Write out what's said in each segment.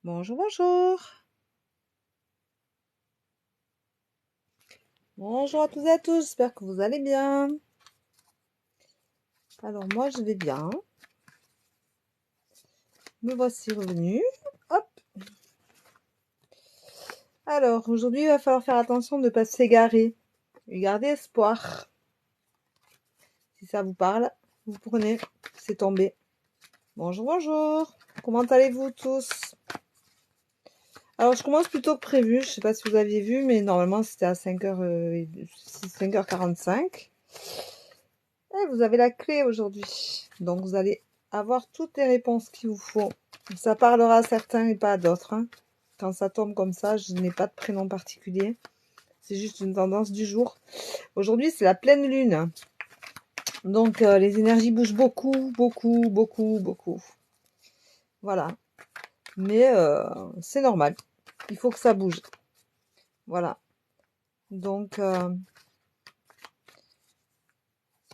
Bonjour, bonjour. Bonjour à tous et à tous, j'espère que vous allez bien. Alors moi je vais bien. Me voici revenue. Hop. Alors aujourd'hui il va falloir faire attention de ne pas s'égarer. Et garder espoir. Si ça vous parle, vous prenez, c'est tombé. Bonjour, bonjour. Comment allez-vous tous? Alors je commence plus tôt que prévu, je sais pas si vous aviez vu, mais normalement c'était à 5h45. Et vous avez la clé aujourd'hui. Donc vous allez avoir toutes les réponses qu'il vous faut. Ça parlera à certains et pas à d'autres, hein. Quand ça tombe comme ça, je n'ai pas de prénom particulier. C'est juste une tendance du jour. Aujourd'hui, c'est la pleine lune. Donc les énergies bougent beaucoup, beaucoup, beaucoup, beaucoup. Voilà. Mais c'est normal. Il faut que ça bouge. Voilà. Donc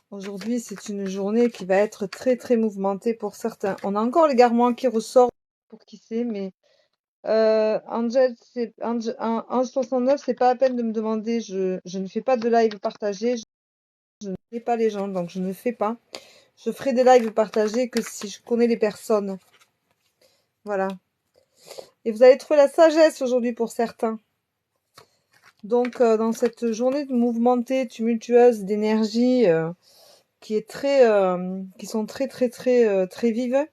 aujourd'hui, c'est une journée qui va être très, très mouvementée pour certains. On a encore l'égarement qui ressort pour qui c'est, mais Angel, c'est Ange 69, c'est pas la peine de me demander. Je ne fais pas de live partagé. Je ne fais pas les gens, donc je ne fais pas. Je ferai des lives partagés que si je connais les personnes. Voilà. Et vous allez trouver la sagesse aujourd'hui pour certains. Donc, dans cette journée mouvementée, tumultueuse d'énergie, qui est très, qui sont très, très, très, très vives.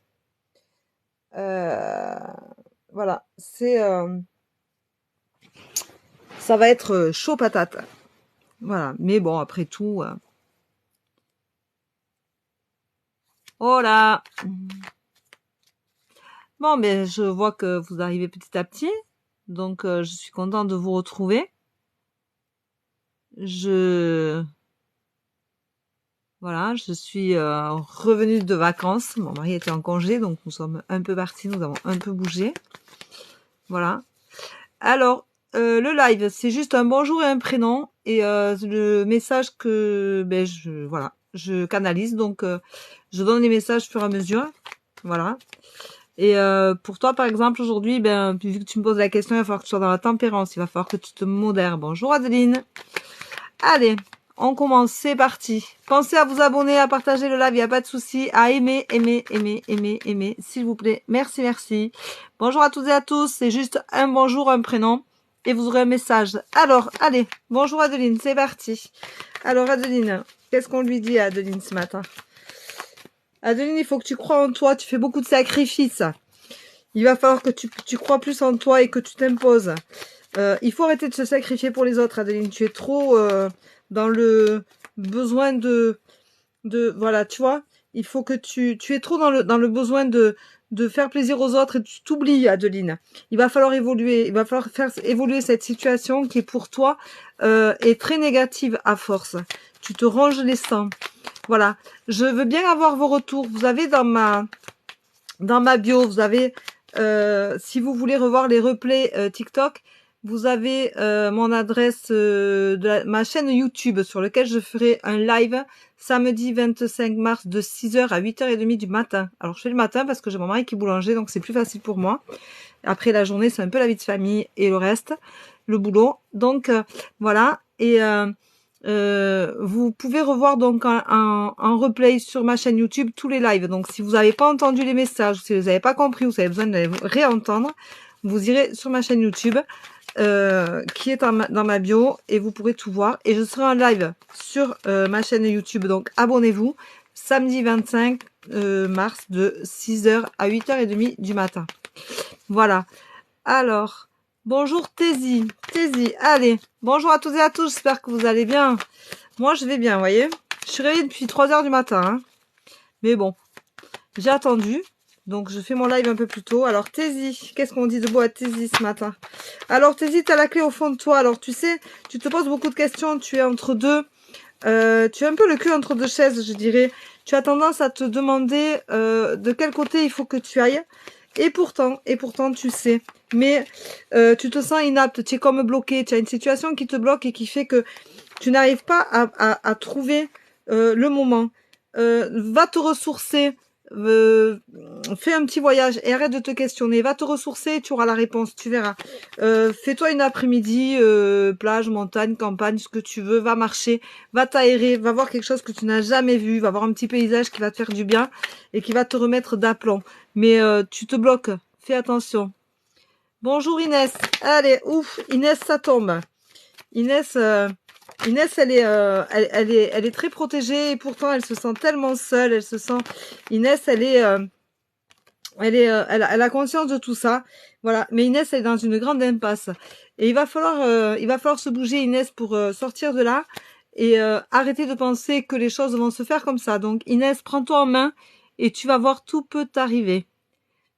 Voilà, ça va être chaud patate. Voilà, mais bon, après tout. Oh là! Bon, mais je vois que vous arrivez petit à petit, donc je suis contente de vous retrouver. Voilà, je suis revenue de vacances. Mon mari était en congé, donc nous sommes un peu partis, nous avons un peu bougé. Voilà. Alors, le live, c'est juste un bonjour et un prénom et le message que je canalise. Donc, je donne les messages au fur et à mesure. Voilà. Et pour toi, par exemple, aujourd'hui, vu que tu me poses la question, il va falloir que tu sois dans la tempérance. Il va falloir que tu te modères. Bonjour Adeline. Allez, on commence, c'est parti. Pensez à vous abonner, à partager le live, il n'y a pas de souci, à aimer, s'il vous plaît. Merci, merci. Bonjour à toutes et à tous, c'est juste un bonjour, un prénom, et vous aurez un message. Alors, allez, bonjour Adeline, c'est parti. Alors Adeline, qu'est-ce qu'on lui dit à Adeline ce matin? Adeline, il faut que tu crois en toi, tu fais beaucoup de sacrifices. Il va falloir que tu crois plus en toi et que tu t'imposes. Il faut arrêter de se sacrifier pour les autres, Adeline. Tu es trop dans le besoin voilà, tu vois. Il faut que tu es trop dans le besoin de faire plaisir aux autres et tu t'oublies, Adeline. Il va falloir évoluer. Il va falloir faire évoluer cette situation qui est pour toi est très négative à force. Tu te ronges les sangs. Voilà. Je veux bien avoir vos retours. Vous avez dans ma bio, vous avez si vous voulez revoir les replays TikTok, vous avez mon adresse de ma chaîne YouTube sur laquelle je ferai un live samedi 25 mars de 6h à 8h30 du matin. Alors je fais le matin parce que j'ai mon mari qui est boulanger, donc c'est plus facile pour moi. Après la journée, c'est un peu la vie de famille et le reste, le boulot. Donc voilà. Et vous pouvez revoir donc en replay sur ma chaîne YouTube tous les lives. Donc si vous n'avez pas entendu les messages, si vous n'avez pas compris ou si vous avez besoin de les réentendre, vous irez sur ma chaîne YouTube qui est dans ma bio et vous pourrez tout voir. Et je serai en live sur ma chaîne YouTube. Donc abonnez-vous samedi 25 mars de 6h à 8h30 du matin. Voilà. Alors, bonjour Tézi. Tézi, allez. Bonjour à tous et à tous, j'espère que vous allez bien. Moi, je vais bien, vous voyez. Je suis réveillée depuis 3h du matin. Hein. Mais bon, j'ai attendu. Donc, je fais mon live un peu plus tôt. Alors, Tézi, qu'est-ce qu'on dit de beau à Tézi ce matin? Alors, Tézi, tu as la clé au fond de toi. Alors, tu sais, tu te poses beaucoup de questions. Tu es entre deux... tu es un peu le cul entre deux chaises, je dirais. Tu as tendance à te demander de quel côté il faut que tu ailles. Et pourtant, tu sais. Mais tu te sens inapte, tu es comme bloqué. Tu as une situation qui te bloque et qui fait que tu n'arrives pas à trouver le moment. Va te ressourcer. Fais un petit voyage et arrête de te questionner. Va te ressourcer et tu auras la réponse, tu verras. Fais-toi une après-midi, plage, montagne, campagne, ce que tu veux. Va marcher, va t'aérer, va voir quelque chose que tu n'as jamais vu. Va voir un petit paysage qui va te faire du bien et qui va te remettre d'aplomb. Mais tu te bloques, fais attention. Bonjour Inès. Allez, ouf, Inès, ça tombe. Inès, Inès, elle est très protégée et pourtant elle se sent tellement seule. Elle se sent, Inès, elle a conscience de tout ça. Voilà. Mais Inès, elle est dans une grande impasse et il va falloir se bouger, Inès, pour sortir de là et arrêter de penser que les choses vont se faire comme ça. Donc Inès, prends-toi en main et tu vas voir, tout peut t'arriver.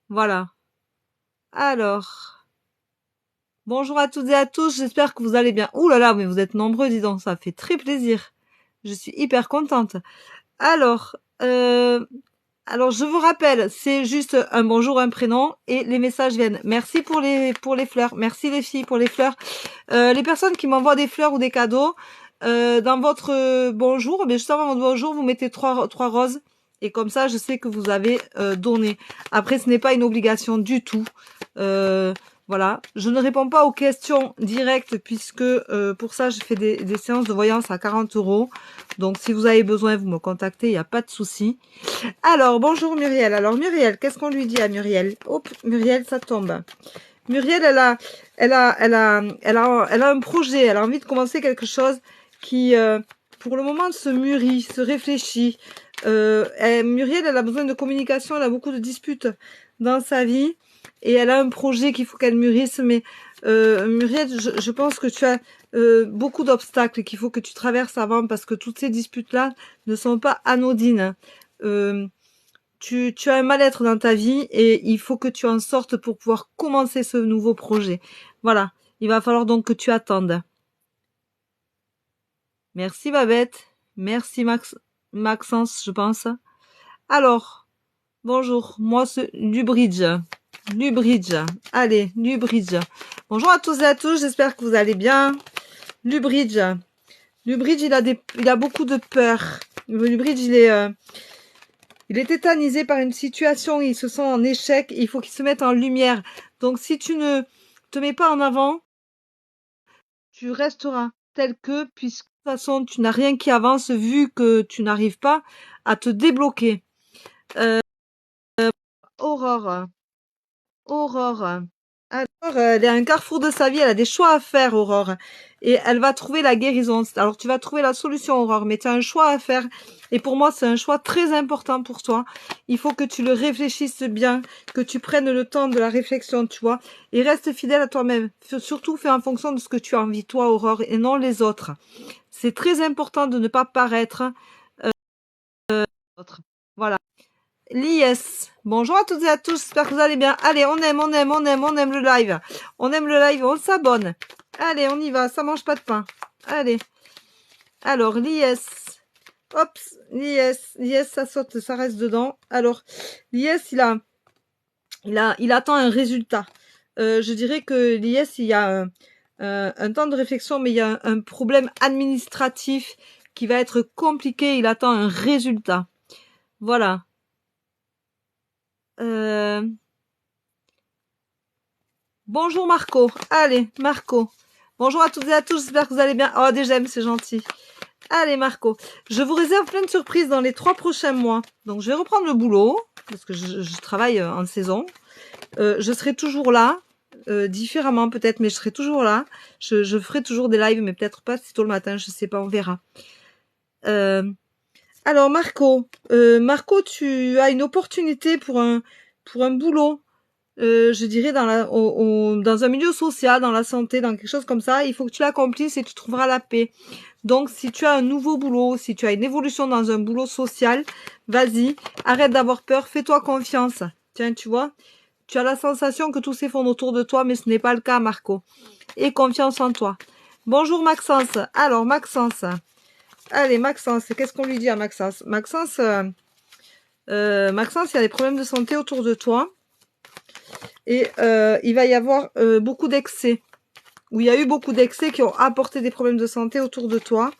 Voilà. Alors. Bonjour à toutes et à tous, j'espère que vous allez bien. Ouh là là, mais vous êtes nombreux, dis donc, ça fait très plaisir. Je suis hyper contente. Alors, je vous rappelle, c'est juste un bonjour, un prénom, et les messages viennent. Merci pour les fleurs, merci les filles pour les fleurs. Les personnes qui m'envoient des fleurs ou des cadeaux, dans votre bonjour, mais juste avant votre bonjour, vous mettez trois roses. Et comme ça, je sais que vous avez donné. Après, ce n'est pas une obligation du tout. Voilà, je ne réponds pas aux questions directes puisque pour ça, je fais des séances de voyance à 40 €. Donc, si vous avez besoin, vous me contactez, il n'y a pas de souci. Alors, bonjour Muriel. Alors, Muriel, qu'est-ce qu'on lui dit à Muriel? Hop, Muriel, ça tombe. Muriel, elle a un projet, elle a envie de commencer quelque chose qui, pour le moment, se mûrit, se réfléchit. Muriel, elle a besoin de communication, elle a beaucoup de disputes dans sa vie et elle a un projet qu'il faut qu'elle mûrisse. Mais Muriel, je pense que tu as beaucoup d'obstacles qu'il faut que tu traverses avant parce que toutes ces disputes-là ne sont pas anodines. Tu as un mal-être dans ta vie et il faut que tu en sortes pour pouvoir commencer ce nouveau projet. Voilà, il va falloir donc que tu attendes. Merci Babette, merci Maxence, je pense. Alors, bonjour, moi c'est du bridge. Du bridge. Allez, du bridge. Bonjour à tous et à tous, j'espère que vous allez bien. Du bridge. Du bridge, il a beaucoup de peur. Du bridge, il est tétanisé par une situation, il se sent en échec, il faut qu'il se mette en lumière. Donc si tu ne te mets pas en avant, tu resteras tel que, puisque de toute façon, tu n'as rien qui avance vu que tu n'arrives pas à te débloquer. Aurore. Aurore. Alors, elle est à un carrefour de sa vie, elle a des choix à faire, Aurore. Et elle va trouver la guérison. Alors, tu vas trouver la solution, Aurore, mais tu as un choix à faire. Et pour moi, c'est un choix très important pour toi. Il faut que tu le réfléchisses bien, que tu prennes le temps de la réflexion, tu vois. Et reste fidèle à toi-même. Surtout, fais en fonction de ce que tu as envie, toi, Aurore, et non les autres. C'est très important de ne pas paraître autre. Voilà. L'IS. Bonjour à toutes et à tous, j'espère que vous allez bien. Allez, on aime le live. On aime le live, on s'abonne. Allez, on y va, ça mange pas de pain. Allez. Alors, l'IS. Hop, l'IS, ça saute, ça reste dedans. Alors, l'IS, il attend un résultat. Je dirais que l'IS, il y a un temps de réflexion, mais il y a un problème administratif qui va être compliqué. Il attend un résultat. Voilà. Bonjour Marco. Allez, Marco. Bonjour à toutes et à tous, j'espère que vous allez bien. Oh, des j'aime, c'est gentil. Allez Marco. Je vous réserve plein de surprises dans les 3 prochains mois. Donc je vais reprendre le boulot, parce que je travaille en saison. Je serai toujours là, différemment peut-être, mais je serai toujours là. Je ferai toujours des lives, mais peut-être pas si tôt le matin, je sais pas, on verra. Alors Marco, tu as une opportunité pour un boulot. Je dirais dans un milieu social, dans la santé, dans quelque chose comme ça, il faut que tu l'accomplisses et tu trouveras la paix. Donc, si tu as un nouveau boulot, si tu as une évolution dans un boulot social, vas-y, arrête d'avoir peur, fais-toi confiance. Tiens, tu vois, tu as la sensation que tout s'effondre autour de toi, mais ce n'est pas le cas, Marco. Et confiance en toi. Bonjour Maxence. Alors, Maxence. Allez, Maxence, qu'est-ce qu'on lui dit à Maxence? Maxence, il y a des problèmes de santé autour de toi. Et il va y avoir beaucoup d'excès. Ou il y a eu beaucoup d'excès qui ont apporté des problèmes de santé autour de toi.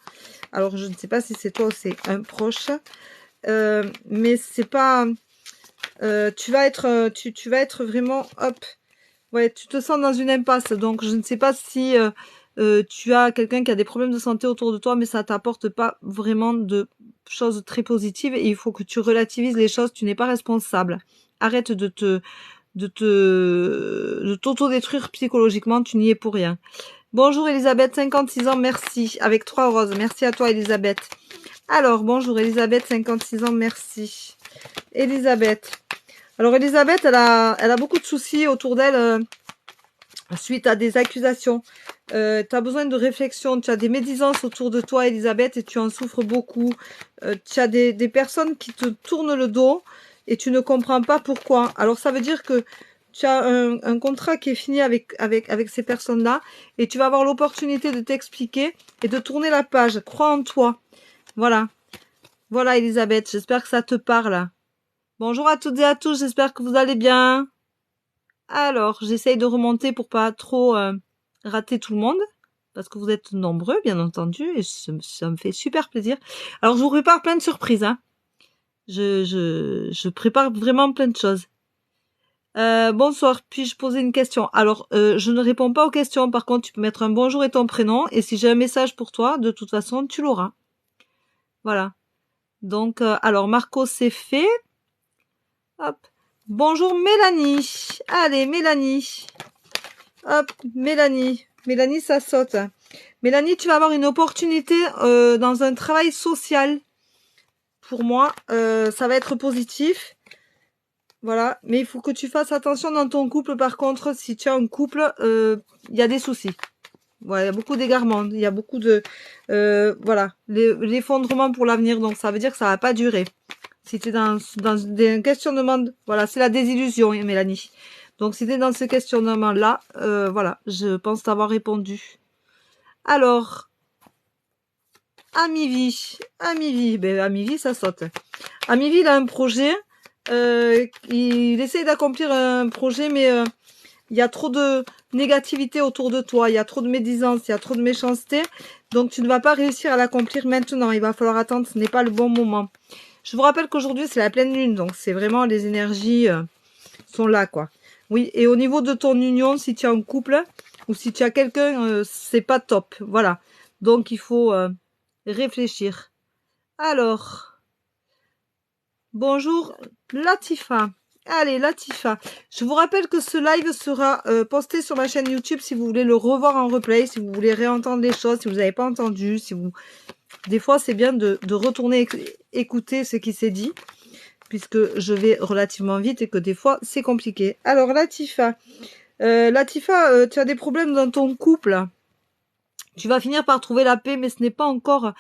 Alors, je ne sais pas si c'est toi ou c'est un proche. Mais c'est pas... tu vas être vraiment... Hop. Ouais, tu te sens dans une impasse. Donc, je ne sais pas si tu as quelqu'un qui a des problèmes de santé autour de toi, mais ça t'apporte pas vraiment de choses très positives. Et il faut que tu relativises les choses. Tu n'es pas responsable. Arrête de t'auto-détruire psychologiquement. Tu n'y es pour rien. Bonjour Elisabeth, 56 ans, merci. Avec 3 roses. Merci à toi Elisabeth. Alors, bonjour Elisabeth, 56 ans, merci. Elisabeth. Alors Elisabeth, elle a beaucoup de soucis autour d'elle suite à des accusations. Tu as besoin de réflexion, tu as des médisances autour de toi Elisabeth et tu en souffres beaucoup. Tu as des personnes qui te tournent le dos et tu ne comprends pas pourquoi. Alors ça veut dire que tu as un contrat qui est fini avec ces personnes-là et tu vas avoir l'opportunité de t'expliquer et de tourner la page. Crois en toi. Voilà. Voilà Elisabeth, j'espère que ça te parle. Bonjour à toutes et à tous, j'espère que vous allez bien. Alors, j'essaye de remonter pour pas trop rater tout le monde, parce que vous êtes nombreux, bien entendu, et ça me fait super plaisir. Alors, je vous prépare plein de surprises, hein. Je prépare vraiment plein de choses. Bonsoir, puis-je poser une question? Alors, je ne réponds pas aux questions, par contre, tu peux mettre un bonjour et ton prénom, et si j'ai un message pour toi, de toute façon, tu l'auras. Voilà. Donc, alors, Marco, c'est fait. Hop. Bonjour Mélanie. Allez, Mélanie. Hop, Mélanie. Mélanie, ça saute. Mélanie, tu vas avoir une opportunité dans un travail social. Pour moi, ça va être positif. Voilà. Mais il faut que tu fasses attention dans ton couple. Par contre, si tu as un couple, il y a des soucis. Voilà, il y a beaucoup d'égarements. Il y a beaucoup de... voilà. L'effondrement pour l'avenir. Donc, ça veut dire que ça va pas durer. Si tu es dans des questionnements... Voilà, c'est la désillusion, Mélanie. Donc, si tu es dans ce questionnement-là, voilà, je pense t'avoir répondu. Alors, Amivi, ben Amivi, ça saute. Amivi, il a un projet. Il essaye d'accomplir un projet, mais il y a trop de négativité autour de toi. Il y a trop de médisance, il y a trop de méchanceté. Donc, tu ne vas pas réussir à l'accomplir maintenant. Il va falloir attendre, ce n'est pas le bon moment. Je vous rappelle qu'aujourd'hui, c'est la pleine lune. Donc, c'est vraiment les énergies sont là, quoi. Oui, et au niveau de ton union, si tu as un couple ou si tu as quelqu'un, c'est pas top. Voilà. Donc, il faut réfléchir. Alors, bonjour Latifa. Allez, Latifa. Je vous rappelle que ce live sera posté sur ma chaîne YouTube si vous voulez le revoir en replay, si vous voulez réentendre les choses, si vous n'avez pas entendu, si vous... Des fois, c'est bien de retourner écouter ce qui s'est dit, puisque je vais relativement vite et que des fois, c'est compliqué. Alors, Latifa. Latifa, tu as des problèmes dans ton couple. Tu vas finir par trouver la paix, mais ce n'est pas encore...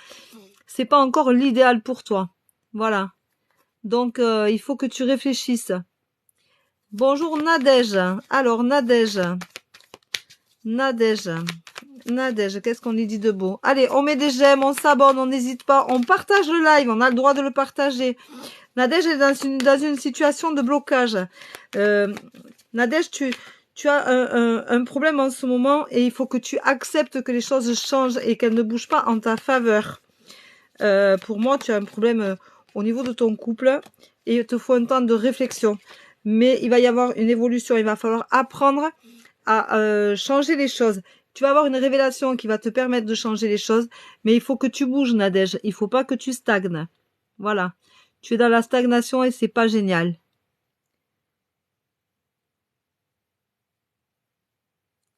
c'est pas encore l'idéal pour toi. Voilà. Donc, il faut que tu réfléchisses. Bonjour Nadège. Alors, Nadège. Nadège, qu'est-ce qu'on lui dit de beau? Allez, on met des j'aime, on s'abonne, on n'hésite pas. On partage le live, on a le droit de le partager. Nadège est dans une situation de blocage. Nadège, tu as un problème en ce moment et il faut que tu acceptes que les choses changent et qu'elles ne bougent pas en ta faveur. Pour moi, tu as un problème au niveau de ton couple et il te faut un temps de réflexion. Mais il va y avoir une évolution, il va falloir apprendre à changer les choses. Tu vas avoir une révélation qui va te permettre de changer les choses, mais il faut que tu bouges, Nadège. Il faut pas que tu stagnes. Voilà. Tu es dans la stagnation et c'est pas génial.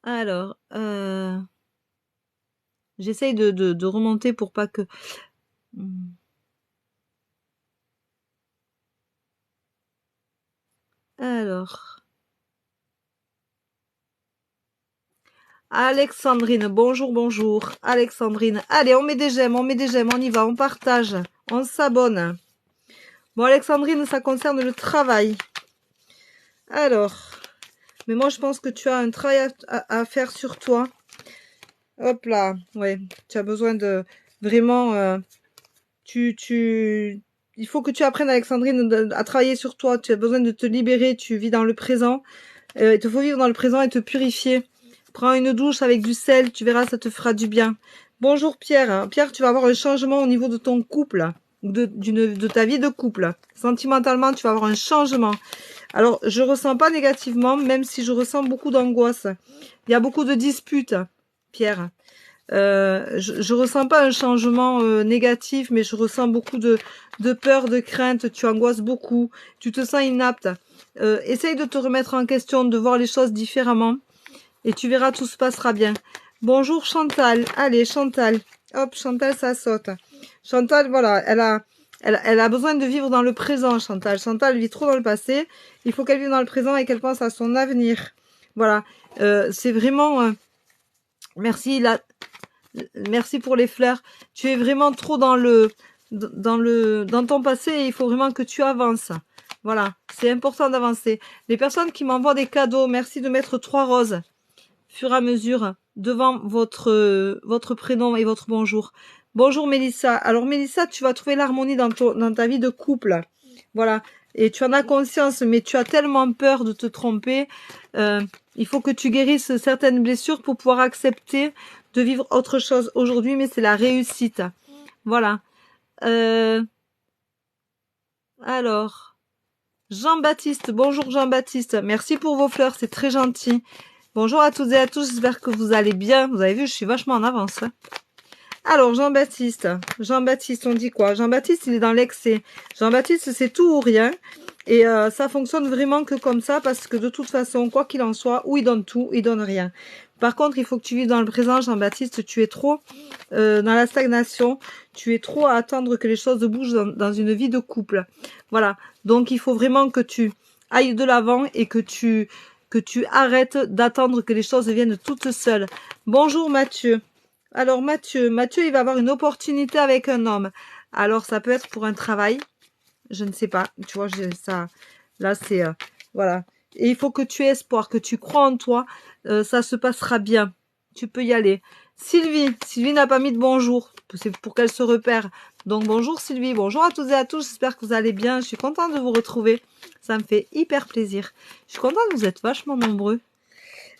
Alors, j'essaye de remonter pour pas que... Alors... Alexandrine, bonjour, bonjour. Alexandrine, allez, on met des j'aime, on y va, on partage, on s'abonne. Bon, Alexandrine, ça concerne le travail. Alors, mais moi, je pense que tu as un travail à faire sur toi. Hop là, ouais, tu as besoin de vraiment... il faut que tu apprennes, Alexandrine, à travailler sur toi. Tu as besoin de te libérer, tu vis dans le présent. Il te faut vivre dans le présent et te purifier. Prends une douche avec du sel, tu verras, ça te fera du bien. Bonjour Pierre. Pierre, tu vas avoir un changement au niveau de ton couple, de ta vie de couple. Sentimentalement, tu vas avoir un changement. Alors, je ressens pas négativement, même si je ressens beaucoup d'angoisse. Il y a beaucoup de disputes, Pierre. Je ressens pas un changement négatif, mais je ressens beaucoup de peur, de crainte. Tu angoisses beaucoup. Tu te sens inapte. Essaye de te remettre en question, de voir les choses différemment. Et tu verras, tout se passera bien. Bonjour Chantal. Allez, Chantal. Hop, Chantal, ça saute. Chantal, voilà, elle a besoin de vivre dans le présent, Chantal. Chantal vit trop dans le passé. Il faut qu'elle vive dans le présent et qu'elle pense à son avenir. Voilà. C'est vraiment... merci, merci pour les fleurs. Tu es vraiment trop dans ton passé et il faut vraiment que tu avances. Voilà. C'est important d'avancer. Les personnes qui m'envoient des cadeaux, merci de mettre 3 roses. Fur et à mesure, devant votre prénom et votre bonjour. Bonjour Mélissa. Alors Mélissa, tu vas trouver l'harmonie dans ta vie de couple. Voilà. Et tu en as conscience, mais tu as tellement peur de te tromper. Il faut que tu guérisses certaines blessures pour pouvoir accepter de vivre autre chose aujourd'hui, mais c'est la réussite. Voilà. Alors, Jean-Baptiste. Bonjour Jean-Baptiste. Merci pour vos fleurs, c'est très gentil. Bonjour à toutes et à tous, j'espère que vous allez bien. Vous avez vu, je suis vachement en avance. Alors, Jean-Baptiste, on dit quoi? Jean-Baptiste, il est dans l'excès. Jean-Baptiste, c'est tout ou rien. Et ça fonctionne vraiment que comme ça, parce que de toute façon, quoi qu'il en soit, ou il donne tout, il donne rien. Par contre, il faut que tu vives dans le présent, Jean-Baptiste. Tu es trop dans la stagnation. Tu es trop à attendre que les choses bougent dans une vie de couple. Voilà. Donc, il faut vraiment que tu ailles de l'avant et que tu arrêtes d'attendre que les choses viennent toutes seules. Bonjour Mathieu. Alors Mathieu, il va avoir une opportunité avec un homme. Alors ça peut être pour un travail, je ne sais pas. Tu vois, j'ai ça. Là c'est voilà. Et il faut que tu aies espoir, que tu crois en toi. Ça se passera bien. Tu peux y aller. Sylvie n'a pas mis de bonjour. C'est pour qu'elle se repère. Donc bonjour Sylvie, bonjour à toutes et à tous. J'espère que vous allez bien. Je suis contente de vous retrouver. Ça me fait hyper plaisir. Je suis contente, vous êtes vachement nombreux.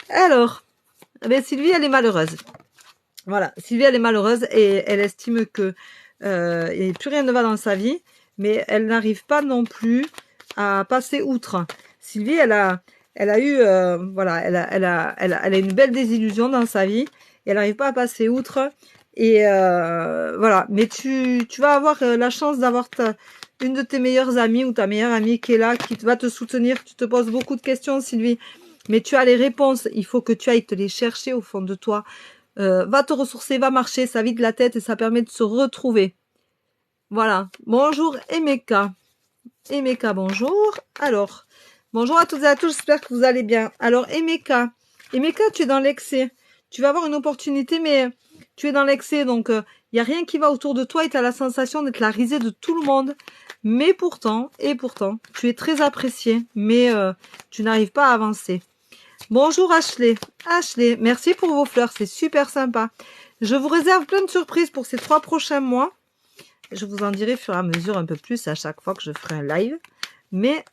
Alors, ben Sylvie, elle est malheureuse. Voilà, Sylvie, elle est malheureuse et elle estime que plus rien ne va dans sa vie, mais elle n'arrive pas non plus à passer outre. Sylvie, elle a eu, voilà, elle a une belle désillusion dans sa vie et elle n'arrive pas à passer outre. Et voilà, mais tu vas avoir la chance d'avoir une de tes meilleures amies ou ta meilleure amie qui est là, qui va te soutenir. Tu te poses beaucoup de questions, Sylvie, mais tu as les réponses. Il faut que tu ailles te les chercher au fond de toi. Va te ressourcer, va marcher, ça vide la tête et ça permet de se retrouver. Voilà. Bonjour Emeka. Emeka, bonjour. Alors, bonjour à toutes et à tous, j'espère que vous allez bien. Alors Emeka, tu es dans l'excès. Tu vas avoir une opportunité, mais tu es dans l'excès, donc il n'y a rien qui va autour de toi et tu as la sensation d'être la risée de tout le monde. Mais pourtant, tu es très apprécié, mais tu n'arrives pas à avancer. Bonjour Ashley. Ashley, merci pour vos fleurs, c'est super sympa. Je vous réserve plein de surprises pour ces 3 prochains mois. Je vous en dirai au fur et à mesure un peu plus à chaque fois que je ferai un live. Mais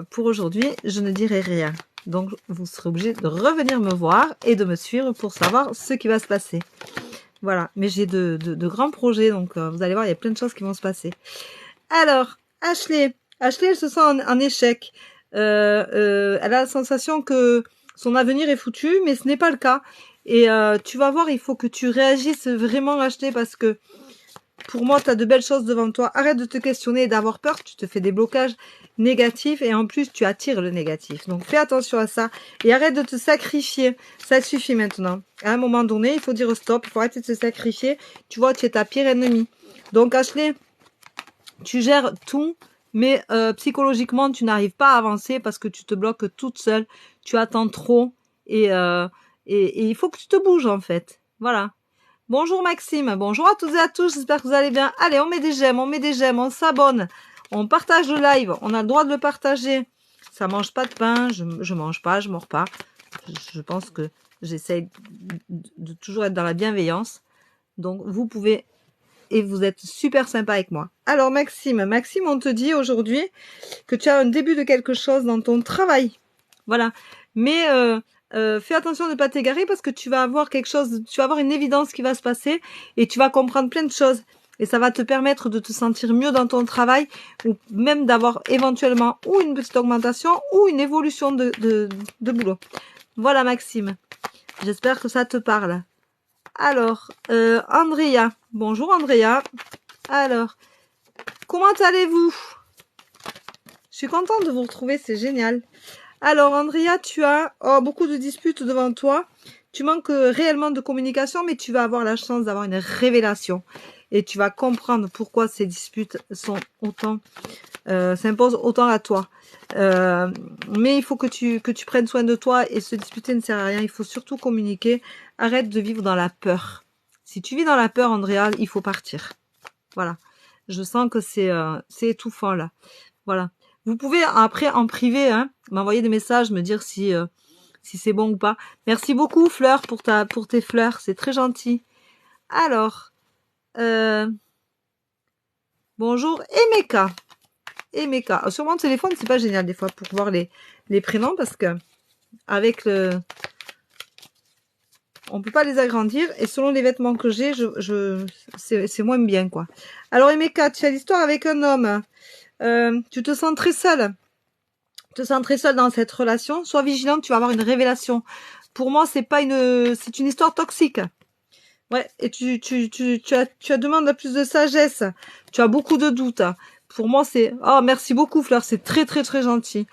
pour aujourd'hui, je ne dirai rien. Donc, vous serez obligé de revenir me voir et de me suivre pour savoir ce qui va se passer. Voilà, mais j'ai de grands projets, donc vous allez voir, il y a plein de choses qui vont se passer. Alors, Ashley, elle se sent en échec. Elle a la sensation que son avenir est foutu, mais ce n'est pas le cas. Et tu vas voir, il faut que tu réagisses vraiment, Ashley, parce que pour moi, tu as de belles choses devant toi. Arrête de te questionner et d'avoir peur. Tu te fais des blocages négatifs et en plus, tu attires le négatif. Donc, fais attention à ça et arrête de te sacrifier. Ça suffit maintenant. À un moment donné, il faut dire stop. Il faut arrêter de se sacrifier. Tu vois, tu es ta pire ennemie. Donc, Ashley, tu gères tout, mais psychologiquement, tu n'arrives pas à avancer parce que tu te bloques toute seule. Tu attends trop et il faut que tu te bouges, en fait. Voilà. Bonjour Maxime, bonjour à toutes et à tous, j'espère que vous allez bien. Allez, on met des j'aime, on s'abonne, on partage le live, on a le droit de le partager. Ça mange pas de pain, je mange pas, je mords pas. Je pense que j'essaye de toujours être dans la bienveillance. Donc vous pouvez, et vous êtes super sympa avec moi. Alors Maxime, on te dit aujourd'hui que tu as un début de quelque chose dans ton travail. Voilà, mais fais attention de ne pas t'égarer parce que tu vas avoir quelque chose, tu vas avoir une évidence qui va se passer et tu vas comprendre plein de choses. Et ça va te permettre de te sentir mieux dans ton travail ou même d'avoir éventuellement ou une petite augmentation ou une évolution de boulot. Voilà Maxime. J'espère que ça te parle. Alors, Andrea. Bonjour Andrea. Alors, comment allez-vous? Je suis contente de vous retrouver, c'est génial. Alors, Andrea, tu as beaucoup de disputes devant toi. Tu manques réellement de communication, mais tu vas avoir la chance d'avoir une révélation. Et tu vas comprendre pourquoi ces disputes sont s'imposent autant à toi. Mais il faut que tu prennes soin de toi et se disputer ne sert à rien. Il faut surtout communiquer. Arrête de vivre dans la peur. Si tu vis dans la peur, Andrea, il faut partir. Voilà. Je sens que c'est étouffant là. Voilà. Vous pouvez après en privé m'envoyer des messages, me dire si c'est bon ou pas. Merci beaucoup Fleur pour tes fleurs, c'est très gentil. Alors, bonjour Emeka. Emeka. Sur mon téléphone, c'est pas génial des fois pour voir les prénoms parce que avec on peut pas les agrandir et selon les vêtements que j'ai, c'est moins bien quoi. Alors Emeka, tu as l'histoire avec un homme. Tu te sens très seule. Tu te sens très seule dans cette relation. Sois vigilante, tu vas avoir une révélation. Pour moi, c'est une histoire toxique. Ouais, et tu as demandé à plus de sagesse. Tu as beaucoup de doutes. Pour moi, merci beaucoup, Fleur. C'est très, très, très gentil.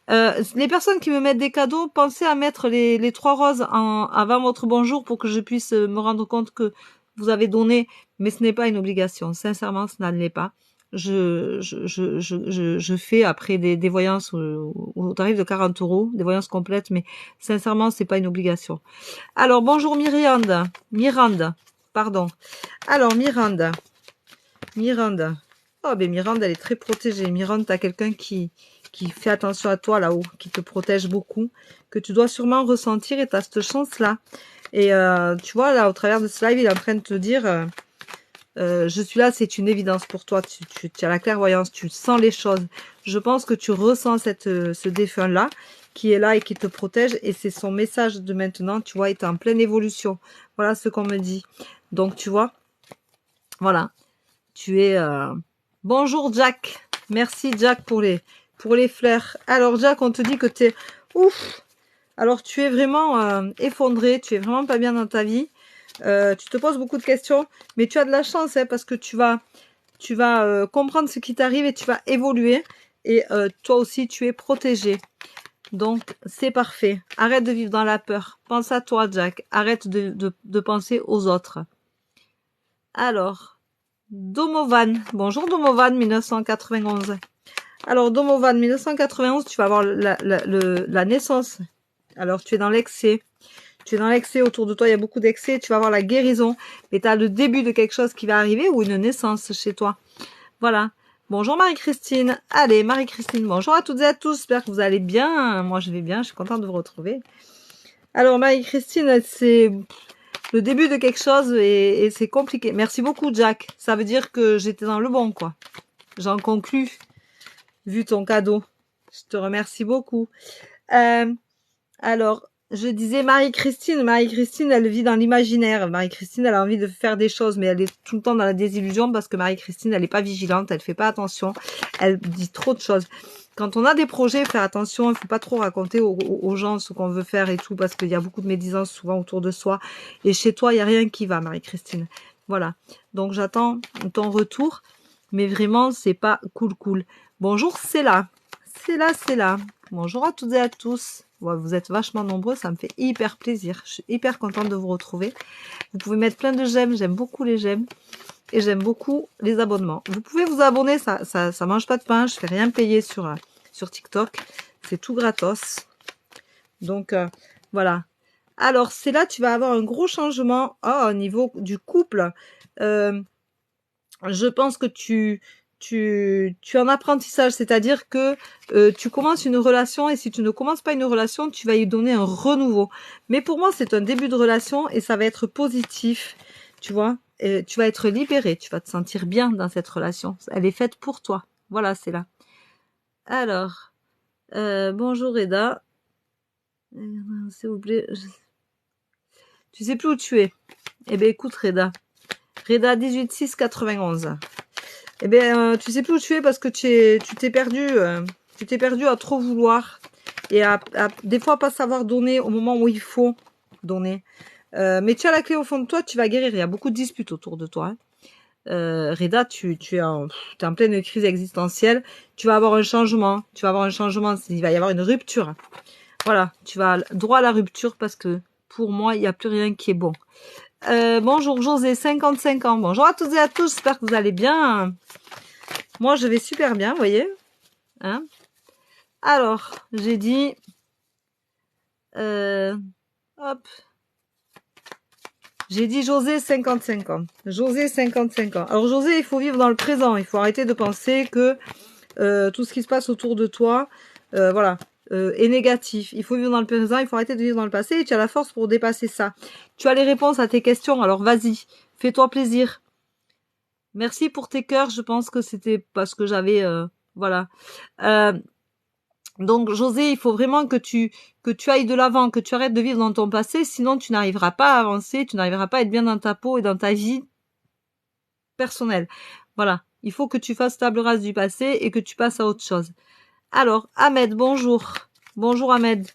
Les personnes qui me mettent des cadeaux, pensez à mettre les 3 roses avant votre bonjour pour que je puisse me rendre compte que vous avez donné, mais ce n'est pas une obligation. Sincèrement, ce n'est pas. Je fais après des voyances au tarif de 40 €, des voyances complètes, mais sincèrement, c'est pas une obligation. Alors, bonjour Miranda, pardon. Alors, Miranda. Oh, ben Miranda, elle est très protégée. Miranda, t'as quelqu'un qui fait attention à toi là-haut, qui te protège beaucoup, que tu dois sûrement ressentir et t'as cette chance-là. Et tu vois, là, au travers de ce live, il est en train de te dire... je suis là, c'est une évidence pour toi. Tu as la clairvoyance, tu sens les choses. Je pense que tu ressens ce défunt-là qui est là et qui te protège. Et c'est son message de maintenant, tu vois, il est en pleine évolution. Voilà ce qu'on me dit. Donc, tu vois, voilà. Tu es... Bonjour Jack. Merci Jack pour les fleurs. Alors Jack, on te dit que tu es... Ouf. Alors, tu es vraiment effondré. Tu es vraiment pas bien dans ta vie. Tu te poses beaucoup de questions, mais tu as de la chance parce que tu vas comprendre ce qui t'arrive et tu vas évoluer. Et toi aussi, tu es protégé. Donc, c'est parfait. Arrête de vivre dans la peur. Pense à toi, Jack. Arrête de penser aux autres. Alors, Domovan. Bonjour Domovan, 1991. Alors, Domovan, 1991, tu vas avoir la naissance. Alors, tu es dans l'excès. Tu es dans l'excès, autour de toi, il y a beaucoup d'excès, tu vas avoir la guérison, mais tu as le début de quelque chose qui va arriver ou une naissance chez toi. Voilà. Bonjour Marie-Christine. Allez, Marie-Christine, bonjour à toutes et à tous, j'espère que vous allez bien. Moi, je vais bien, je suis contente de vous retrouver. Alors, Marie-Christine, c'est le début de quelque chose et c'est compliqué. Merci beaucoup, Jack. Ça veut dire que j'étais dans le bon, quoi. J'en conclus, vu ton cadeau. Je te remercie beaucoup. Alors, je disais Marie-Christine. Marie-Christine, elle vit dans l'imaginaire. Marie-Christine, elle a envie de faire des choses, mais elle est tout le temps dans la désillusion parce que Marie-Christine, elle n'est pas vigilante, elle fait pas attention. Elle dit trop de choses. Quand on a des projets, faire attention, il faut pas trop raconter aux gens ce qu'on veut faire et tout, parce qu'il y a beaucoup de médisance souvent autour de soi. Et chez toi, il n'y a rien qui va, Marie-Christine. Voilà. Donc, j'attends ton retour. Mais vraiment, c'est pas cool. Bonjour, c'est là. C'est là. Bonjour à toutes et à tous. Ouais, vous êtes vachement nombreux, ça me fait hyper plaisir. Je suis hyper contente de vous retrouver. Vous pouvez mettre plein de j'aime, j'aime beaucoup les j'aime. Et j'aime beaucoup les abonnements. Vous pouvez vous abonner, ça mange pas de pain. Je fais rien payer sur TikTok. C'est tout gratos. Donc, voilà. Alors, c'est là, tu vas avoir un gros changement au niveau du couple. Je pense que tu es en apprentissage, c'est-à-dire que tu commences une relation et si tu ne commences pas une relation, tu vas y donner un renouveau. Mais pour moi, c'est un début de relation et ça va être positif, tu vois. Et tu vas être libéré, tu vas te sentir bien dans cette relation. Elle est faite pour toi. Voilà, c'est là. Alors, bonjour Eda. S'il vous plaît. Tu sais plus où tu es. Eh bien, écoute, Reda. Reda 18691. Eh bien, tu sais plus où tu es parce que tu t'es perdu. Tu t'es perdu à trop vouloir et à des fois pas savoir donner au moment où il faut donner. Mais tu as la clé au fond de toi, tu vas guérir. Il y a beaucoup de disputes autour de toi. Reda, tu es en pleine crise existentielle. Tu vas avoir un changement. Tu vas avoir un changement. Il va y avoir une rupture. Voilà, tu vas droit à la rupture parce que pour moi, il n'y a plus rien qui est bon. Bonjour José, 55 ans. Bonjour à toutes et à tous, j'espère que vous allez bien. Moi, je vais super bien, vous voyez. Hein? Alors, j'ai dit... hop. J'ai dit José, 55 ans. José, 55 ans. Alors José, il faut vivre dans le présent. Il faut arrêter de penser que tout ce qui se passe autour de toi, voilà, est négatif. Il faut vivre dans le présent, il faut arrêter de vivre dans le passé et tu as la force pour dépasser ça. Tu as les réponses à tes questions, alors vas-y, fais-toi plaisir. Merci pour tes cœurs, je pense que c'était parce que j'avais... voilà. Donc José, il faut vraiment que tu ailles de l'avant, que tu arrêtes de vivre dans ton passé, sinon tu n'arriveras pas à avancer, tu n'arriveras pas à être bien dans ta peau et dans ta vie personnelle. Voilà, il faut que tu fasses table rase du passé et que tu passes à autre chose. Alors, Ahmed, bonjour. Bonjour Ahmed.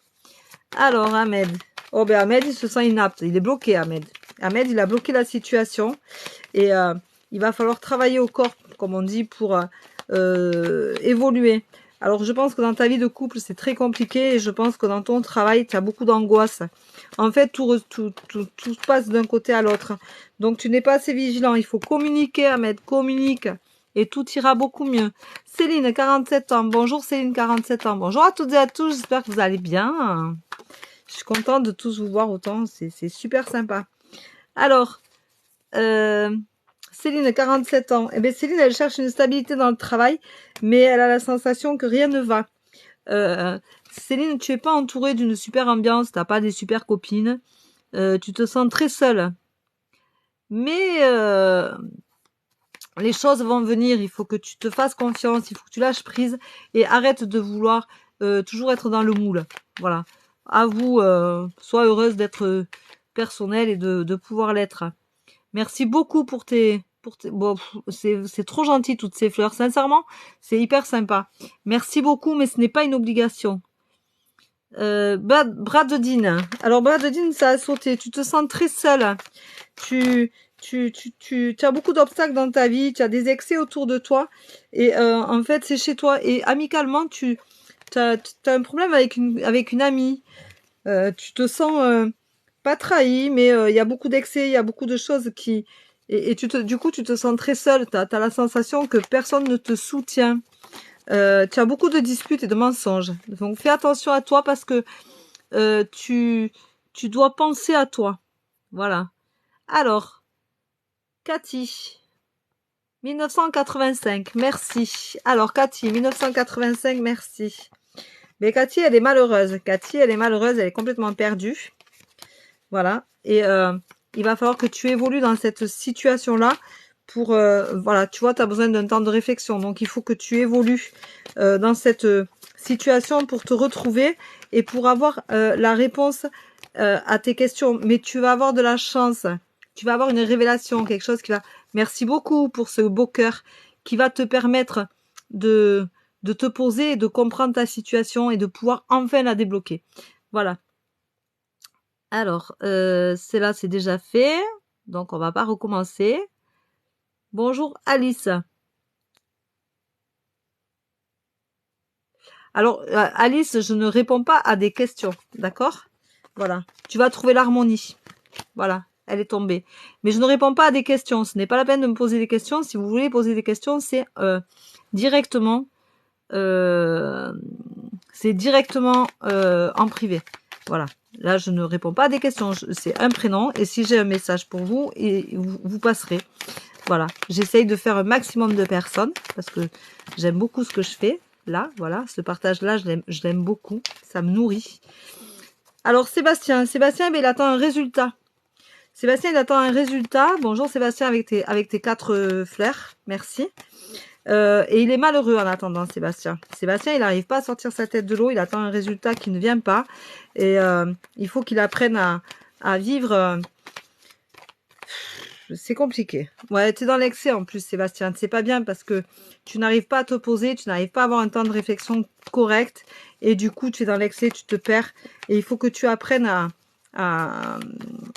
Alors Ahmed. Oh ben Ahmed, il se sent inapte, il est bloqué Ahmed. Ahmed, il a bloqué la situation et il va falloir travailler au corps, comme on dit, pour évoluer. Alors je pense que dans ta vie de couple, c'est très compliqué et je pense que dans ton travail, tu as beaucoup d'angoisse. En fait, tout se passe d'un côté à l'autre. Donc tu n'es pas assez vigilant. Il faut communiquer, Ahmed, communique. Et tout ira beaucoup mieux. Céline, 47 ans. Bonjour Céline, 47 ans. Bonjour à toutes et à tous. J'espère que vous allez bien. Je suis contente de tous vous voir autant. C'est super sympa. Alors, Céline, 47 ans. Eh bien, Céline, elle cherche une stabilité dans le travail, mais elle a la sensation que rien ne va. Céline, tu es pas entourée d'une super ambiance, t'as pas des super copines. Tu te sens très seule. Mais les choses vont venir. Il faut que tu te fasses confiance, il faut que tu lâches prise et arrête de vouloir toujours être dans le moule. Voilà. Avoue, sois heureuse d'être personnelle et de pouvoir l'être. Merci beaucoup pour tes... Bon, c'est trop gentil toutes ces fleurs. Sincèrement, c'est hyper sympa. Merci beaucoup, mais ce n'est pas une obligation. Bradedine. Alors Bradedine, ça a sauté. Tu te sens très seule. Tu as beaucoup d'obstacles dans ta vie. Tu as des excès autour de toi. Et en fait, c'est chez toi. Et amicalement, tu as un problème avec une amie. Tu te sens pas trahi, mais il y a beaucoup d'excès, il y a beaucoup de choses qui... Et du coup, tu te sens très seule. Tu as la sensation que personne ne te soutient. Tu as beaucoup de disputes et de mensonges. Donc, fais attention à toi parce que tu dois penser à toi. Voilà. Alors, Cathy, 1985, merci. Alors, Cathy, 1985, merci. Mais Cathy, elle est malheureuse. Cathy, elle est malheureuse, elle est complètement perdue. Voilà. Et il va falloir que tu évolues dans cette situation-là pour... voilà, tu vois, tu as besoin d'un temps de réflexion. Donc, il faut que tu évolues dans cette situation pour te retrouver et pour avoir la réponse à tes questions. Mais tu vas avoir de la chance. Tu vas avoir une révélation, quelque chose qui va... Merci beaucoup pour ce beau cœur qui va te permettre de te poser et de comprendre ta situation et de pouvoir enfin la débloquer. Voilà. Alors, celle-là, c'est déjà fait. Donc, on va pas recommencer. Bonjour, Alice. Alors, Alice, je ne réponds pas à des questions. D'accord? Voilà. Tu vas trouver l'harmonie. Voilà. Elle est tombée. Mais je ne réponds pas à des questions. Ce n'est pas la peine de me poser des questions. Si vous voulez poser des questions, c'est directement... c'est directement en privé. Voilà. Là, je ne réponds pas à des questions. C'est un prénom. Et si j'ai un message pour vous, et vous passerez. Voilà. J'essaye de faire un maximum de personnes parce que j'aime beaucoup ce que je fais. Là, voilà. Ce partage-là, je l'aime beaucoup. Ça me nourrit. Alors, Sébastien. Sébastien, mais il attend un résultat. Sébastien, il attend un résultat. Bonjour, Sébastien, avec tes 4 fleurs. Merci. Et il est malheureux en attendant, Sébastien. Sébastien, il n'arrive pas à sortir sa tête de l'eau. Il attend un résultat qui ne vient pas. Et il faut qu'il apprenne à vivre. C'est compliqué. Ouais, tu es dans l'excès en plus, Sébastien. C'est pas bien parce que tu n'arrives pas à te poser, tu n'arrives pas à avoir un temps de réflexion correct. Et du coup, tu es dans l'excès, tu te perds. Et il faut que tu apprennes à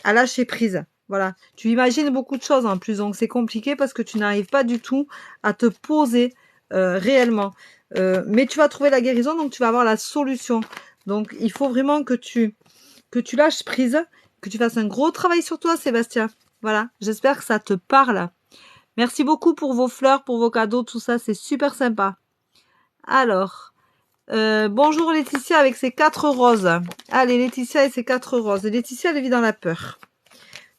lâcher prise. Voilà. Tu imagines beaucoup de choses en plus. Donc, c'est compliqué parce que tu n'arrives pas du tout à te poser réellement. Mais tu vas trouver la guérison, donc tu vas avoir la solution. Donc, il faut vraiment que tu lâches prise, que tu fasses un gros travail sur toi, Sébastien. Voilà, j'espère que ça te parle. Merci beaucoup pour vos fleurs, pour vos cadeaux, tout ça, c'est super sympa. Alors, bonjour Laetitia avec ses 4 roses. Allez, Laetitia et ses 4 roses. Laetitia, elle vit dans la peur.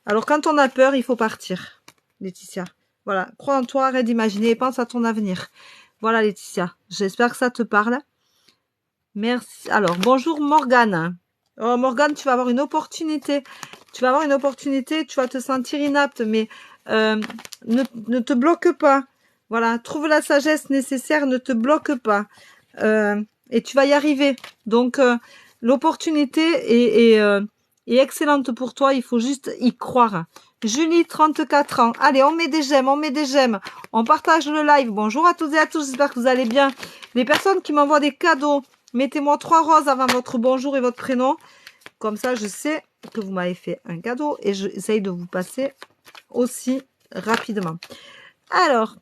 Alors, quand on a peur, il faut partir, Laetitia. Voilà, crois en toi, arrête d'imaginer et pense à ton avenir. Voilà, Laetitia, j'espère que ça te parle. Merci. Alors, bonjour Morgane. Oh, Morgane, tu vas avoir une opportunité. Tu vas avoir une opportunité, tu vas te sentir inapte, mais ne te bloque pas. Voilà, trouve la sagesse nécessaire, ne te bloque pas. Et tu vas y arriver. Donc, l'opportunité est excellente pour toi, il faut juste y croire. Julie, 34 ans. Allez, on met des j'aime, on met des j'aime. On partage le live. Bonjour à toutes et à tous, j'espère que vous allez bien. Les personnes qui m'envoient des cadeaux, mettez-moi 3 roses avant votre bonjour et votre prénom. Comme ça, je sais que vous m'avez fait un cadeau et j'essaye de vous passer aussi rapidement. Alors,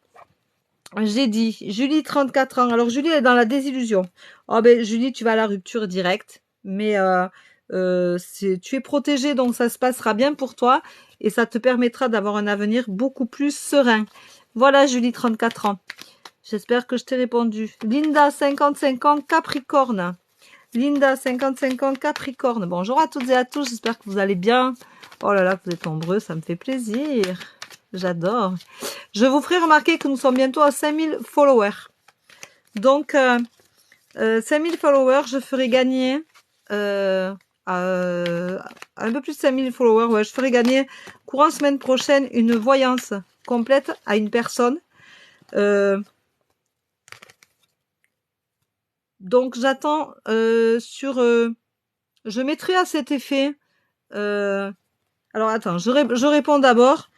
j'ai dit, Julie, 34 ans. Alors, Julie, elle est dans la désillusion. Oh, ben, Julie, tu vas à la rupture directe. Mais tu es protégée, donc ça se passera bien pour toi. Et ça te permettra d'avoir un avenir beaucoup plus serein. Voilà, Julie, 34 ans. J'espère que je t'ai répondu. Linda, 55 ans, Capricorne. Linda, 55 ans, Capricorne. Bonjour à toutes et à tous, j'espère que vous allez bien. Oh là là, vous êtes nombreux, ça me fait plaisir. J'adore. Je vous ferai remarquer que nous sommes bientôt à 5000 followers. Donc, 5000 followers, je ferai gagner... un peu plus de 5000 followers, ouais, je ferai gagner courant semaine prochaine une voyance complète à une personne. Donc, j'attends je mettrai à cet effet... alors, attends, je réponds d'abord.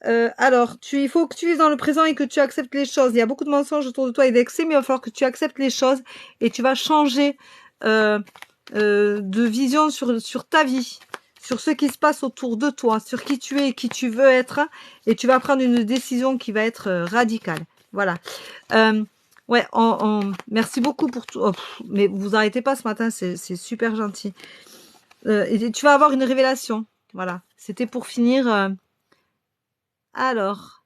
Alors, il faut que tu vives dans le présent et que tu acceptes les choses. Il y a beaucoup de mensonges autour de toi et d'excès, mais il va falloir que tu acceptes les choses et tu vas changer de vision sur ta vie, sur ce qui se passe autour de toi, sur qui tu es et qui tu veux être, et tu vas prendre une décision qui va être radicale. Voilà. Ouais, merci beaucoup pour tout. Oh, mais vous arrêtez pas ce matin, c'est super gentil. Et tu vas avoir une révélation. Voilà. C'était pour finir. Alors,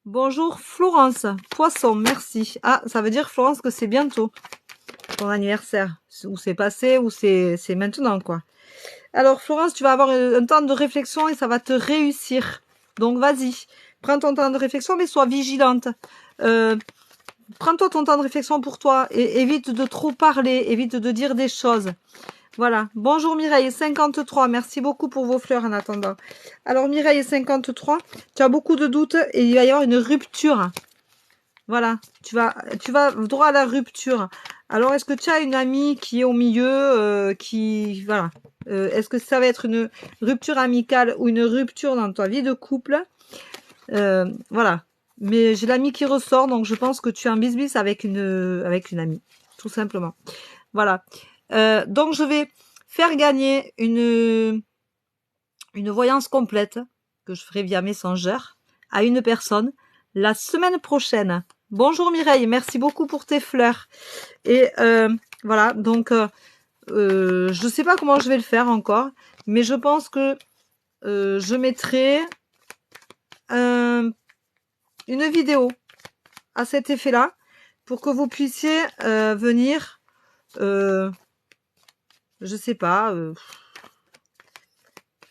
bonjour Florence. Poisson, merci. Ah, ça veut dire Florence que c'est bientôt ton anniversaire. Ou c'est passé, ou c'est maintenant, quoi. Alors Florence, tu vas avoir un temps de réflexion et ça va te réussir. Donc vas-y, prends ton temps de réflexion, mais sois vigilante. Prends-toi ton temps de réflexion pour toi et évite de trop parler, évite de dire des choses. Voilà. Bonjour Mireille, 53. Merci beaucoup pour vos fleurs en attendant. Alors Mireille, 53. Tu as beaucoup de doutes et il va y avoir une rupture. Voilà. Tu vas droit à la rupture. Alors, est-ce que tu as une amie qui est au milieu, voilà. Est-ce que ça va être une rupture amicale ou une rupture dans ta vie de couple? Voilà. Mais j'ai l'amie qui ressort, donc je pense que tu es en bis-bis avec une amie. Tout simplement. Voilà. Donc, je vais faire gagner une voyance complète que je ferai via Messenger à une personne la semaine prochaine. Bonjour Mireille, merci beaucoup pour tes fleurs. Et voilà, donc je sais pas comment je vais le faire encore, mais je pense que je mettrai une vidéo à cet effet-là pour que vous puissiez venir, je sais pas,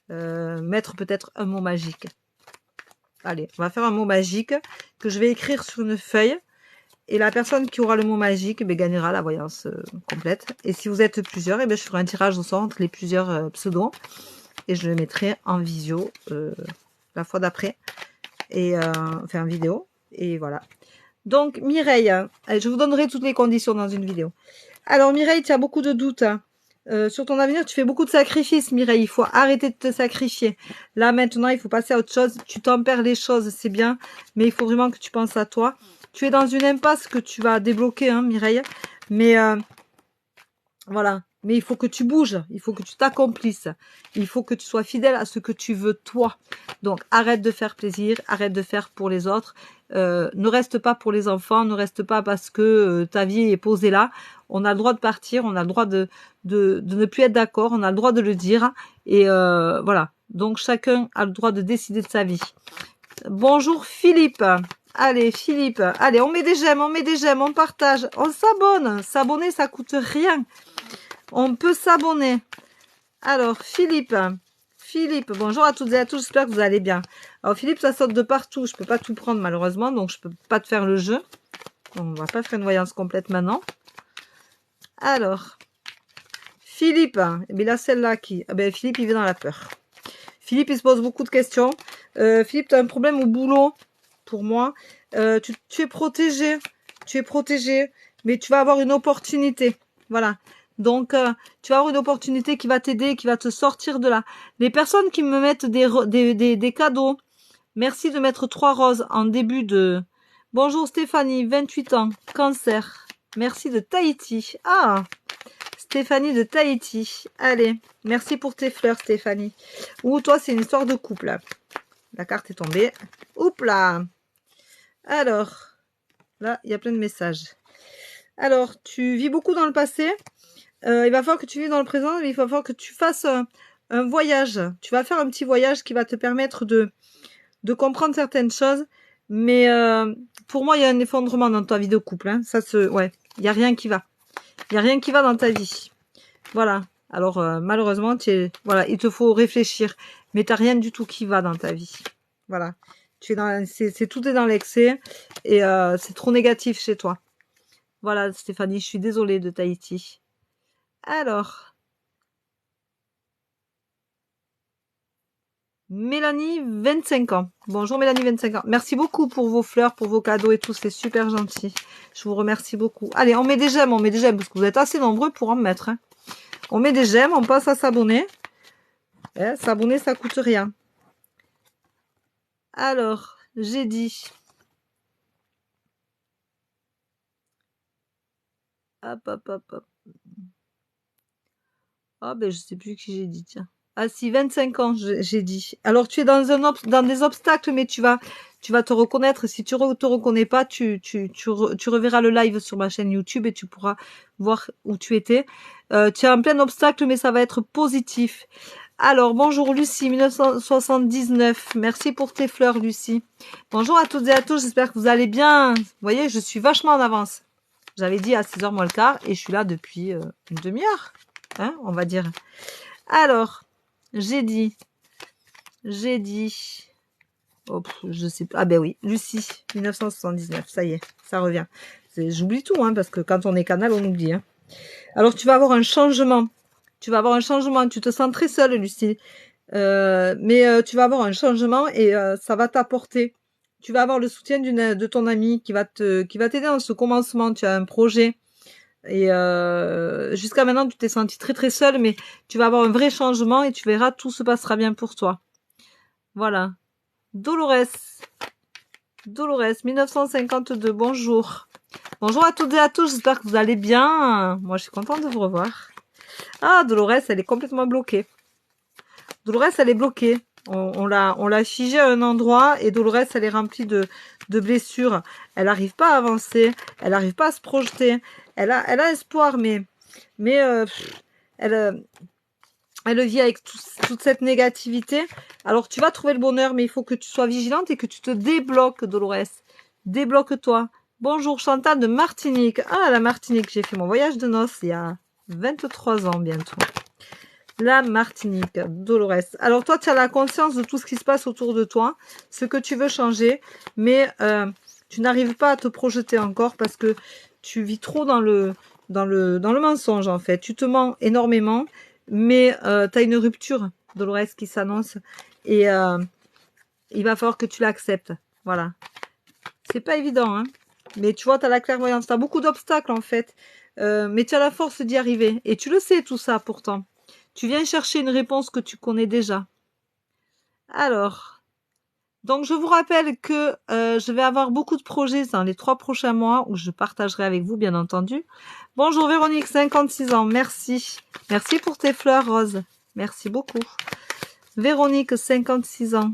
mettre peut-être un mot magique. Allez, on va faire un mot magique que je vais écrire sur une feuille. Et la personne qui aura le mot magique gagnera la voyance complète. Et si vous êtes plusieurs, je ferai un tirage au sort entre les plusieurs pseudos. Et je le mettrai en visio la fois d'après. Et enfin en vidéo. Et voilà. Donc, Mireille, allez, je vous donnerai toutes les conditions dans une vidéo. Alors, Mireille, tu as beaucoup de doutes. Hein. Sur ton avenir, tu fais beaucoup de sacrifices, Mireille. Il faut arrêter de te sacrifier. Là, maintenant, il faut passer à autre chose. Tu tempères les choses, c'est bien. Mais il faut vraiment que tu penses à toi. Tu es dans une impasse que tu vas débloquer, hein, Mireille. Mais voilà. Mais il faut que tu bouges. Il faut que tu t'accomplisses. Il faut que tu sois fidèle à ce que tu veux, toi. Donc, arrête de faire plaisir. Arrête de faire pour les autres. Ne reste pas pour les enfants. Ne reste pas parce que ta vie est posée là. On a le droit de partir. On a le droit de ne plus être d'accord. On a le droit de le dire. Et voilà. Donc, chacun a le droit de décider de sa vie. Bonjour, Philippe. Allez, Philippe. Allez, on met des j'aime, on partage. On s'abonne. S'abonner, ça coûte rien. On peut s'abonner. Alors, Philippe, bonjour à toutes et à tous, j'espère que vous allez bien. Alors, Philippe, ça saute de partout, je peux pas tout prendre malheureusement, donc je peux pas te faire le jeu. On va pas faire une voyance complète maintenant. Alors, Philippe, et bien là, celle-là qui... Ah ben, Philippe, il vit dans la peur. Philippe, il se pose beaucoup de questions. Philippe, tu as un problème au boulot, pour moi. Tu es protégé, mais tu vas avoir une opportunité. Voilà. Donc, tu vas avoir une opportunité qui va t'aider, qui va te sortir de là. Les personnes qui me mettent des cadeaux, merci de mettre 3 roses en début de... Bonjour Stéphanie, 28 ans, cancer. Merci de Tahiti. Ah, Stéphanie de Tahiti. Allez, merci pour tes fleurs Stéphanie. Ou toi, c'est une histoire de couple. La carte est tombée. Oups là. Alors, là, il y a plein de messages. Alors, tu vis beaucoup dans le passé. Il va falloir que tu vives dans le présent, mais il va falloir que tu fasses un voyage. Tu vas faire un petit voyage qui va te permettre de comprendre certaines choses. Mais pour moi, il y a un effondrement dans ta vie de couple. Hein. Ouais, il n'y a rien qui va. Il n'y a rien qui va dans ta vie. Voilà. Alors, malheureusement, voilà, il te faut réfléchir. Mais tu n'as rien du tout qui va dans ta vie. Voilà. Tout est dans l'excès. Et c'est trop négatif chez toi. Voilà, Stéphanie, je suis désolée de Tahiti. Alors, Mélanie, 25 ans. Bonjour Mélanie, 25 ans. Merci beaucoup pour vos fleurs, pour vos cadeaux et tout. C'est super gentil. Je vous remercie beaucoup. Allez, on met des j'aime, parce que vous êtes assez nombreux pour en mettre. Hein. On met des j'aime, on passe à s'abonner. S'abonner, ça coûte rien. Alors, j'ai dit... Hop, hop, hop, hop. Ah, ben, je sais plus qui j'ai dit, tiens. Ah si, 25 ans, j'ai dit. Alors, tu es dans des obstacles, mais tu vas te reconnaître. Si tu te reconnais pas, tu reverras le live sur ma chaîne YouTube et tu pourras voir où tu étais. Tu es en plein obstacle, mais ça va être positif. Alors, bonjour Lucie, 1979. Merci pour tes fleurs, Lucie. Bonjour à toutes et à tous, j'espère que vous allez bien. Vous voyez, je suis vachement en avance. J'avais dit à 6h moins le quart et je suis là depuis une demi-heure, hein, on va dire. Alors, j'ai dit, oh, je sais pas, ah ben oui, Lucie, 1979, ça y est, ça revient. J'oublie tout, hein, parce que quand on est canal, on oublie. Hein. Alors, tu vas avoir un changement. Tu te sens très seule, Lucie. Mais tu vas avoir un changement et ça va t'apporter. Tu vas avoir le soutien de ton ami qui va t'aider dans ce commencement. Tu as un projet. Et jusqu'à maintenant, tu t'es senti très très seule, mais tu vas avoir un vrai changement et tu verras, tout se passera bien pour toi. Voilà. Dolores, 1952, bonjour. Bonjour à toutes et à tous, j'espère que vous allez bien. Moi, je suis contente de vous revoir. Ah, Dolores, elle est complètement bloquée. Dolores, elle est bloquée. On l'a figée à un endroit et Dolores, elle est remplie de blessures. Elle n'arrive pas à avancer. Elle n'arrive pas à se projeter. Elle a espoir, mais elle vit avec toute cette négativité. Alors, tu vas trouver le bonheur, mais il faut que tu sois vigilante et que tu te débloques, Dolores. Débloque-toi. Bonjour, Chantal de Martinique. Ah, la Martinique, j'ai fait mon voyage de noces il y a 23 ans bientôt. La Martinique, Dolores. Alors toi, tu as la conscience de tout ce qui se passe autour de toi, ce que tu veux changer, mais tu n'arrives pas à te projeter encore parce que tu vis trop dans le mensonge en fait. Tu te mens énormément, mais tu as une rupture, Dolores, qui s'annonce et il va falloir que tu l'acceptes. Voilà. C'est pas évident, hein. Mais tu vois, tu as la clairvoyance. Tu as beaucoup d'obstacles, en fait. Mais tu as la force d'y arriver. Et tu le sais, tout ça, pourtant. Tu viens chercher une réponse que tu connais déjà. Alors, donc je vous rappelle que je vais avoir beaucoup de projets dans les 3 prochains mois où je partagerai avec vous, bien entendu. Bonjour Véronique, 56 ans, merci. Merci pour tes fleurs, Rose. Merci beaucoup. Véronique, 56 ans.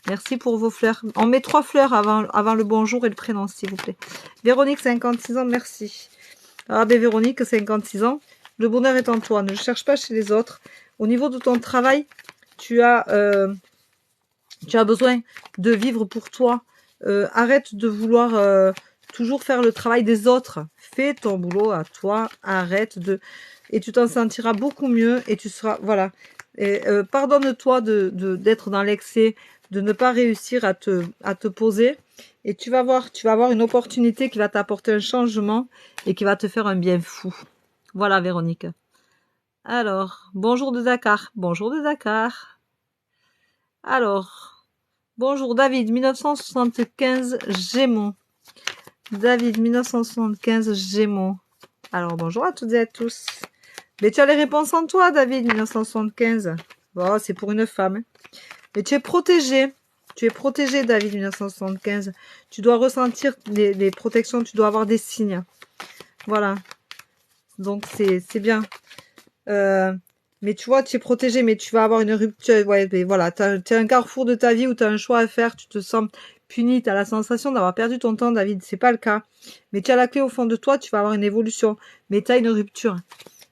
Merci pour vos fleurs. On met 3 fleurs avant le bonjour et le prénom, s'il vous plaît. Véronique, 56 ans, merci. Ah ben Véronique, 56 ans. Le bonheur est en toi. Ne le cherche pas chez les autres. Au niveau de ton travail, tu as besoin de vivre pour toi. Arrête de vouloir toujours faire le travail des autres. Fais ton boulot à toi. Arrête de... Et tu t'en sentiras beaucoup mieux. Et tu seras... Voilà. Et pardonne-toi d'être dans l'excès, de ne pas réussir à te poser. Et tu vas avoir une opportunité qui va t'apporter un changement et qui va te faire un bien fou. Voilà, Véronique. Alors, bonjour de Dakar. Bonjour de Dakar. Alors, bonjour David, 1975, Gémeaux. David, 1975, Gémeaux. Alors, bonjour à toutes et à tous. Mais tu as les réponses en toi, David, 1975. Bon, c'est pour une femme. Mais tu es protégé. Tu es protégé, David, 1975. Tu dois ressentir les protections, tu dois avoir des signes. Voilà. Donc, c'est bien. Mais tu vois, tu es protégé, mais tu vas avoir une rupture. Ouais, mais voilà, tu as un carrefour de ta vie où tu as un choix à faire, tu te sens puni, tu as la sensation d'avoir perdu ton temps, David. C'est pas le cas. Mais tu as la clé au fond de toi, tu vas avoir une évolution. Mais tu as une rupture.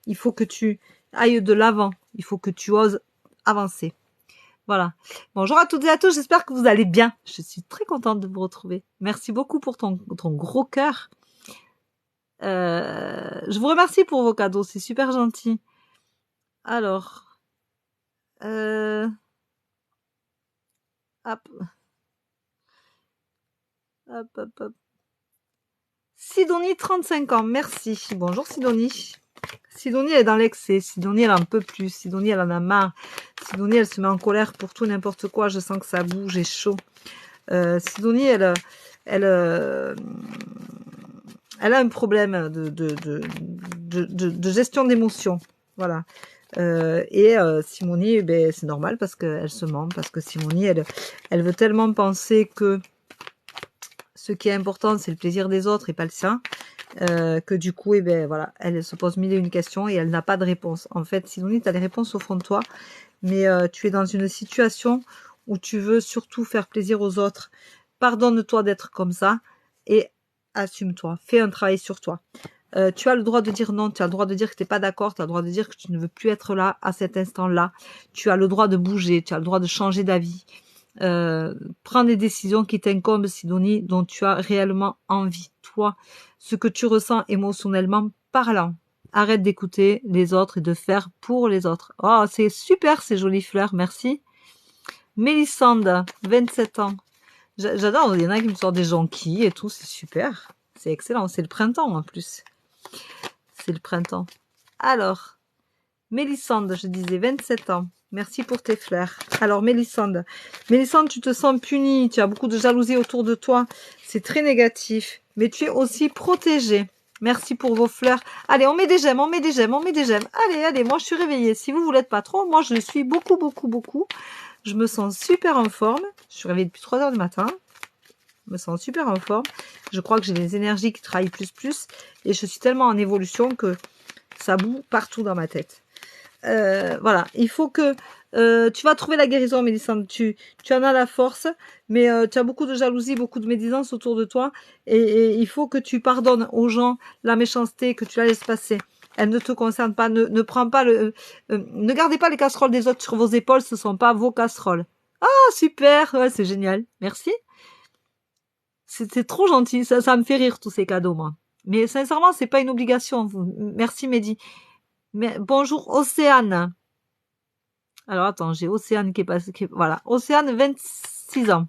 Il faut que tu ailles de l'avant. Il faut que tu oses avancer. Voilà. Bonjour à toutes et à tous, j'espère que vous allez bien. Je suis très contente de vous retrouver. Merci beaucoup pour ton gros cœur. Je vous remercie pour vos cadeaux, c'est super gentil. Alors, hop. Hop, hop, hop. Sidonie, 35 ans, merci. Bonjour Sidonie. Sidonie, elle est dans l'excès. Sidonie, elle en peut plus. Sidonie, elle en a marre. Sidonie, elle se met en colère pour tout, n'importe quoi. Je sens que ça bouge et chaud. Sidonie, elle a un problème de gestion d'émotions. Voilà. Simonie, ben, c'est normal parce qu'elle se ment. Parce que Simonie, elle veut tellement penser que ce qui est important, c'est le plaisir des autres et pas le sien. Que du coup, eh ben, voilà, elle se pose mille et une questions et elle n'a pas de réponse. En fait, Sidonie, tu as les réponses au fond de toi, mais tu es dans une situation où tu veux surtout faire plaisir aux autres. Pardonne-toi d'être comme ça et assume-toi. Fais un travail sur toi. Tu as le droit de dire non, tu as le droit de dire que tu n'es pas d'accord, tu as le droit de dire que tu ne veux plus être là à cet instant-là. Tu as le droit de bouger, tu as le droit de changer d'avis. Prends des décisions qui t'incombent, Sidonie, dont tu as réellement envie. Toi, ce que tu ressens émotionnellement parlant. Arrête d'écouter les autres et de faire pour les autres. Oh, c'est super ces jolies fleurs, merci. Mélissande, 27 ans. J'adore, il y en a qui me sortent des jonquilles et tout, c'est super. C'est excellent, c'est le printemps en plus. C'est le printemps. Alors, Mélissande, je disais 27 ans. Merci pour tes fleurs. Alors, Mélissande, tu te sens punie, tu as beaucoup de jalousie autour de toi. C'est très négatif, mais tu es aussi protégée. Merci pour vos fleurs. Allez, on met des j'aime, on met des j'aime, on met des j'aime. Allez, allez, moi je suis réveillée. Si vous l'êtes pas trop, moi je le suis beaucoup, beaucoup, beaucoup. Je me sens super en forme. Je suis réveillée depuis 3 heures du matin. Je me sens super en forme. Je crois que j'ai des énergies qui travaillent plus. Et je suis tellement en évolution que ça boue partout dans ma tête. Voilà, il faut que tu vas trouver la guérison, Mélissande. Tu en as la force, mais tu as beaucoup de jalousie, beaucoup de médisance autour de toi, et il faut que tu pardonnes aux gens la méchanceté, que tu la laisses passer. Elle ne te concerne pas. Ne prends pas ne gardez pas les casseroles des autres sur vos épaules. Ce sont pas vos casseroles. Ah super, ouais, c'est génial. Merci. C'est trop gentil. Ça me fait rire tous ces cadeaux, moi. Mais sincèrement, c'est pas une obligation. Merci, Mehdi. Mais, bonjour Océane. Alors attends, j'ai Océane qui est passée. Voilà, Océane, 26 ans.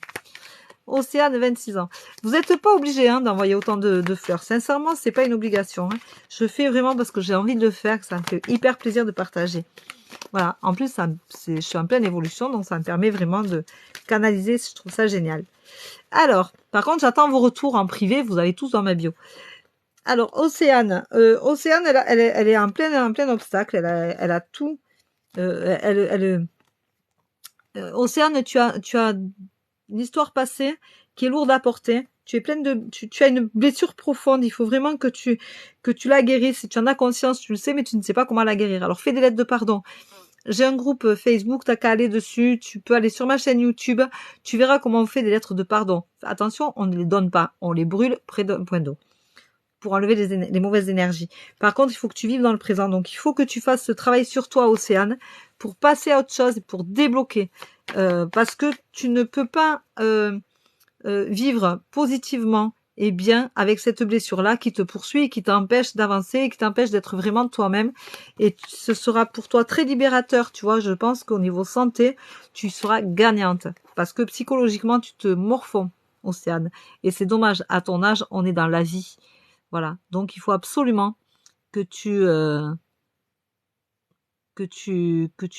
Océane, 26 ans. Vous n'êtes pas obligé d'envoyer autant de fleurs. Sincèrement, c'est pas une obligation. Je fais vraiment parce que j'ai envie de le faire, que ça me fait hyper plaisir de partager. Voilà. En plus, je suis en pleine évolution, donc ça me permet vraiment de canaliser. Je trouve ça génial. Alors, par contre, j'attends vos retours en privé. Vous avez tous dans ma bio. Alors, Océane. Océane, elle est en plein obstacle. Elle a tout. Océane, tu as une histoire passée qui est lourde à porter. Tu es pleine de, tu as une blessure profonde. Il faut vraiment que tu la guérisses. Si tu en as conscience, tu le sais, mais tu ne sais pas comment la guérir. Alors, fais des lettres de pardon. J'ai un groupe Facebook, t'as qu'à aller dessus. Tu peux aller sur ma chaîne YouTube. Tu verras comment on fait des lettres de pardon. Attention, on ne les donne pas. On les brûle près d'un point d'eau pour enlever les mauvaises énergies. Par contre, il faut que tu vives dans le présent. Donc, il faut que tu fasses ce travail sur toi, Océane, pour passer à autre chose et pour débloquer. Parce que tu ne peux pas vivre positivement et bien avec cette blessure-là qui te poursuit et qui t'empêche d'avancer et qui t'empêche d'être vraiment toi-même. Et ce sera pour toi très libérateur, tu vois. Je pense qu'au niveau santé, tu seras gagnante. Parce que psychologiquement, tu te morfonds, Océane. Et c'est dommage, à ton âge, on est dans la vie. Voilà. Donc, il faut absolument que tu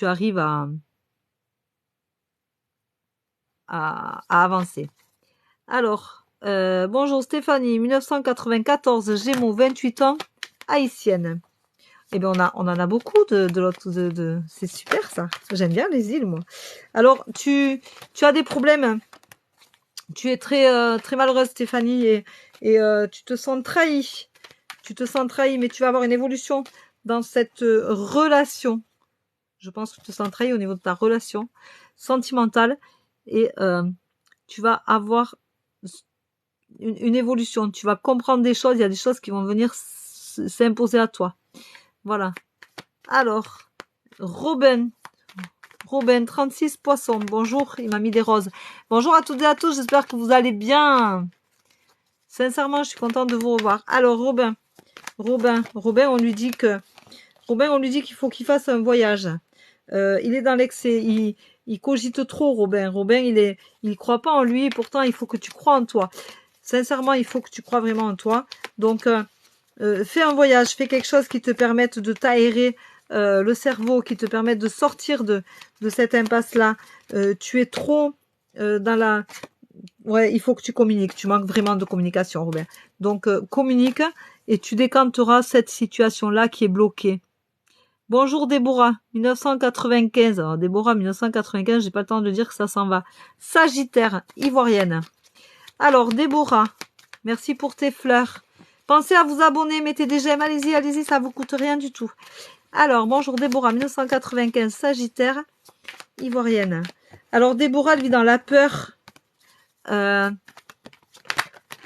arrives à avancer. Alors, bonjour Stéphanie, 1994, Gémeaux, 28 ans, haïtienne. Eh bien, on en a beaucoup de l'autre, c'est super ça. J'aime bien les îles, moi. Alors, tu as des problèmes. Tu es très malheureuse, Stéphanie, et tu te sens trahie. Tu te sens trahie, mais tu vas avoir une évolution dans cette relation. Je pense que tu te sens trahi au niveau de ta relation sentimentale et tu vas avoir une évolution. Tu vas comprendre des choses. Il y a des choses qui vont venir s'imposer à toi. Voilà. Alors, Robin, 36 poissons. Bonjour, il m'a mis des roses. Bonjour à toutes et à tous, j'espère que vous allez bien. Sincèrement, je suis contente de vous revoir. Alors, Robin, on lui dit qu'il faut qu'il fasse un voyage. Il est dans l'excès, il cogite trop, Robin. Il croit pas en lui, et pourtant, il faut que tu crois en toi. Sincèrement, il faut que tu crois vraiment en toi. Donc, fais un voyage, fais quelque chose qui te permette de t'aérer le cerveau, qui te permette de sortir de cette impasse-là. Tu es trop dans la... Ouais, il faut que tu communiques. Tu manques vraiment de communication, Robin. Donc, communique et tu décanteras cette situation-là qui est bloquée. Bonjour Déborah, 1995. Alors Déborah, 1995, j'ai pas le temps de dire que ça s'en va. Sagittaire, ivoirienne. Alors Déborah, merci pour tes fleurs. Pensez à vous abonner, mettez des j'aime, allez-y, ça vous coûte rien du tout. Alors, bonjour Déborah, 1995, Sagittaire, ivoirienne. Alors Déborah, elle vit dans la peur.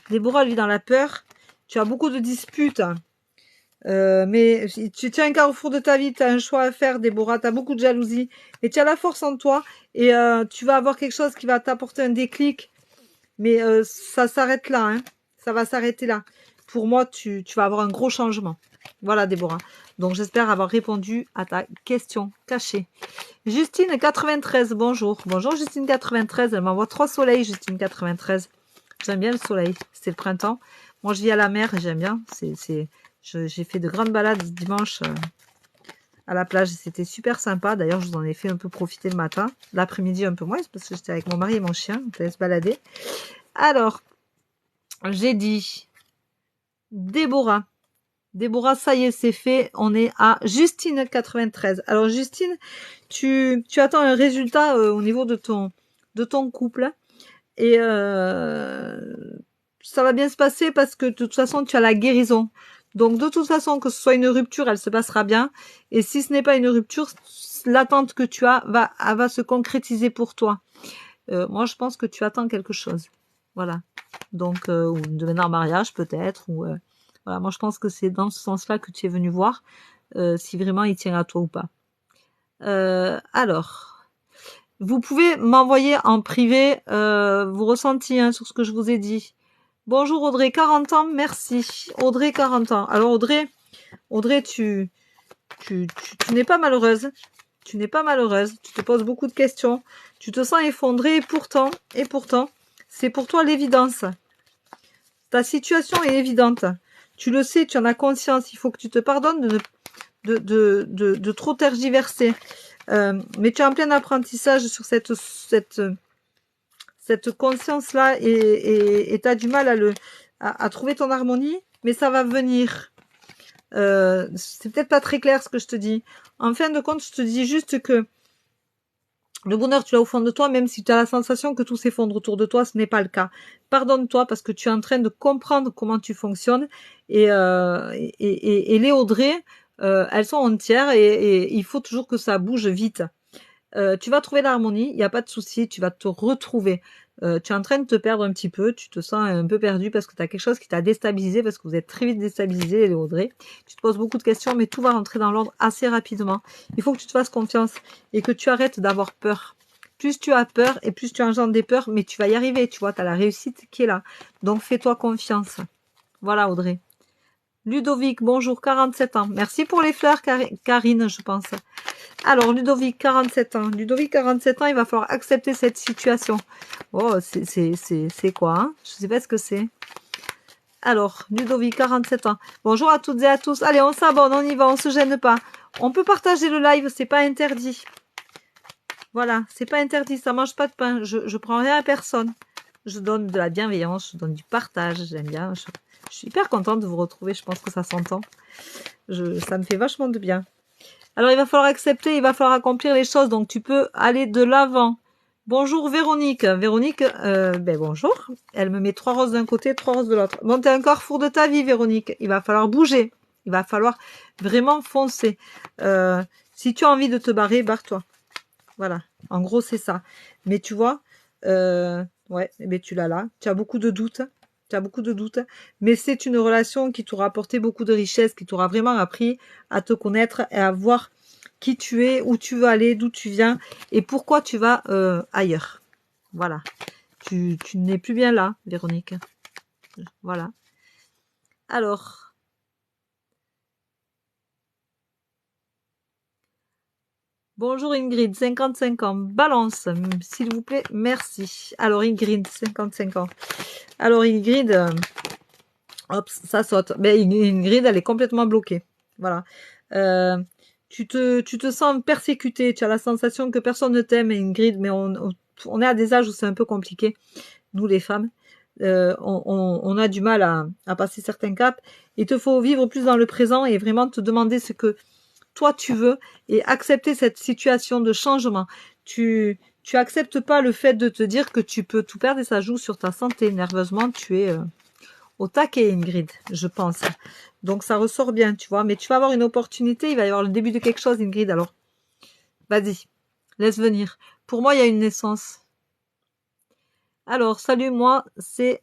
Déborah, elle vit dans la peur. Tu as beaucoup de disputes. Mais tu tiens un carrefour de ta vie, tu as un choix à faire, Déborah, tu as beaucoup de jalousie, et tu as la force en toi, et tu vas avoir quelque chose qui va t'apporter un déclic, mais ça s'arrête là, hein. Ça va s'arrêter là. Pour moi, tu vas avoir un gros changement. Voilà, Déborah. Donc, j'espère avoir répondu à ta question cachée. Justine, 93, bonjour. Bonjour, Justine, 93. Elle m'envoie 3 soleils, Justine, 93. J'aime bien le soleil. C'est le printemps. Moi, je vis à la mer et j'aime bien. J'ai fait de grandes balades dimanche à la plage. C'était super sympa. D'ailleurs, je vous en ai fait un peu profiter le matin. L'après-midi, un peu moins, parce que j'étais avec mon mari et mon chien. On peut se balader. Alors, j'ai dit Déborah. Déborah, ça y est, c'est fait. On est à Justine, 93. Alors, Justine, tu attends un résultat au niveau de ton couple. Et ça va bien se passer parce que de toute façon, tu as la guérison. Donc, de toute façon, que ce soit une rupture, elle se passera bien. Et si ce n'est pas une rupture, l'attente que tu as va se concrétiser pour toi. Moi, je pense que tu attends quelque chose. Voilà. Donc, ou devenir en mariage peut-être. Ou voilà. Moi, je pense que c'est dans ce sens-là que tu es venu voir. Si vraiment il tient à toi ou pas. Alors... Vous pouvez m'envoyer en privé vos ressentis sur ce que je vous ai dit. Bonjour Audrey, 40 ans, merci. Audrey, 40 ans. Alors Audrey, tu n'es pas malheureuse. Tu n'es pas malheureuse. Tu te poses beaucoup de questions. Tu te sens effondrée et pourtant, c'est pour toi l'évidence. Ta situation est évidente. Tu le sais, tu en as conscience. Il faut que tu te pardonnes de trop tergiverser. Mais tu es en plein apprentissage sur cette conscience-là et tu as du mal à trouver ton harmonie, mais ça va venir. C'est peut-être pas très clair ce que je te dis. En fin de compte, je te dis juste que le bonheur, tu l'as au fond de toi, même si tu as la sensation que tout s'effondre autour de toi, ce n'est pas le cas. Pardonne-toi parce que tu es en train de comprendre comment tu fonctionnes et les Audrey, elles sont entières et il faut toujours que ça bouge vite. Tu vas trouver l'harmonie, il n'y a pas de souci, tu vas te retrouver. Tu es en train de te perdre un petit peu, tu te sens un peu perdu parce que tu as quelque chose qui t'a déstabilisé, parce que vous êtes très vite déstabilisé, les Audrey. Tu te poses beaucoup de questions, mais tout va rentrer dans l'ordre assez rapidement. Il faut que tu te fasses confiance et que tu arrêtes d'avoir peur. Plus tu as peur et plus tu engendres des peurs, mais tu vas y arriver, tu vois, tu as la réussite qui est là. Donc fais-toi confiance. Voilà Audrey. Ludovic, bonjour, 47 ans. Merci pour les fleurs, Karine, je pense. Alors, Ludovic, 47 ans. Ludovic, 47 ans, il va falloir accepter cette situation. Oh, c'est quoi, hein? Je sais pas ce que c'est. Alors, Ludovic, 47 ans. Bonjour à toutes et à tous. Allez, on s'abonne, on y va, on se gêne pas. On peut partager le live, c'est pas interdit. Voilà, c'est pas interdit, ça mange pas de pain. Je prends rien à personne. Je donne de la bienveillance, je donne du partage, j'aime bien. Je suis hyper contente de vous retrouver, je pense que ça s'entend. Ça me fait vachement de bien. Alors, il va falloir accepter, il va falloir accomplir les choses, donc tu peux aller de l'avant. Bonjour Véronique. Véronique, bonjour. Elle me met 3 roses d'un côté, 3 roses de l'autre. Bon, t'es un carrefour de ta vie, Véronique. Il va falloir bouger. Il va falloir vraiment foncer. Si tu as envie de te barrer, barre-toi. Voilà. En gros, c'est ça. Mais tu vois, ouais, mais tu l'as là. Tu as beaucoup de doutes. Tu as beaucoup de doutes. Mais c'est une relation qui t'aura apporté beaucoup de richesse, qui t'aura vraiment appris à te connaître et à voir qui tu es, où tu veux aller, d'où tu viens et pourquoi tu vas ailleurs. Voilà. Tu n'es plus bien là, Véronique. Voilà. Alors. Bonjour Ingrid, 55 ans. Balance, s'il vous plaît, merci. Alors Ingrid, 55 ans. Alors Ingrid, hop, ça saute. Mais Ingrid, elle est complètement bloquée. Voilà. Tu te sens persécutée. Tu as la sensation que personne ne t'aime, Ingrid, mais on est à des âges où c'est un peu compliqué, nous les femmes. On a du mal à passer certains caps. Il te faut vivre plus dans le présent et vraiment te demander ce que toi tu veux et accepter cette situation de changement. Tu acceptes pas le fait de te dire que tu peux tout perdre et ça joue sur ta santé. Nerveusement, tu es au taquet, Ingrid, je pense. Donc ça ressort bien, tu vois. Mais tu vas avoir une opportunité, il va y avoir le début de quelque chose, Ingrid. Alors, vas-y, laisse venir. Pour moi, il y a une naissance. Alors, salut, moi, c'est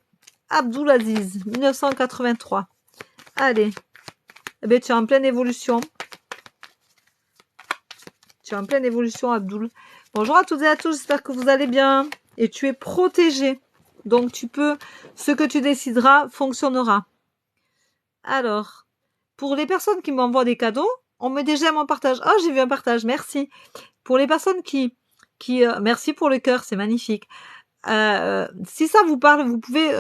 Abdoulaziz, 1983. Allez, eh bien, tu es en pleine évolution. Tu es en pleine évolution, Abdoul. Bonjour à toutes et à tous, j'espère que vous allez bien. Et tu es protégé. Donc, ce que tu décideras fonctionnera. Alors, pour les personnes qui m'envoient des cadeaux, on me dit j'aime en partage. Oh, j'ai vu un partage, merci. Pour les personnes merci pour le cœur, c'est magnifique. Si ça vous parle, vous pouvez,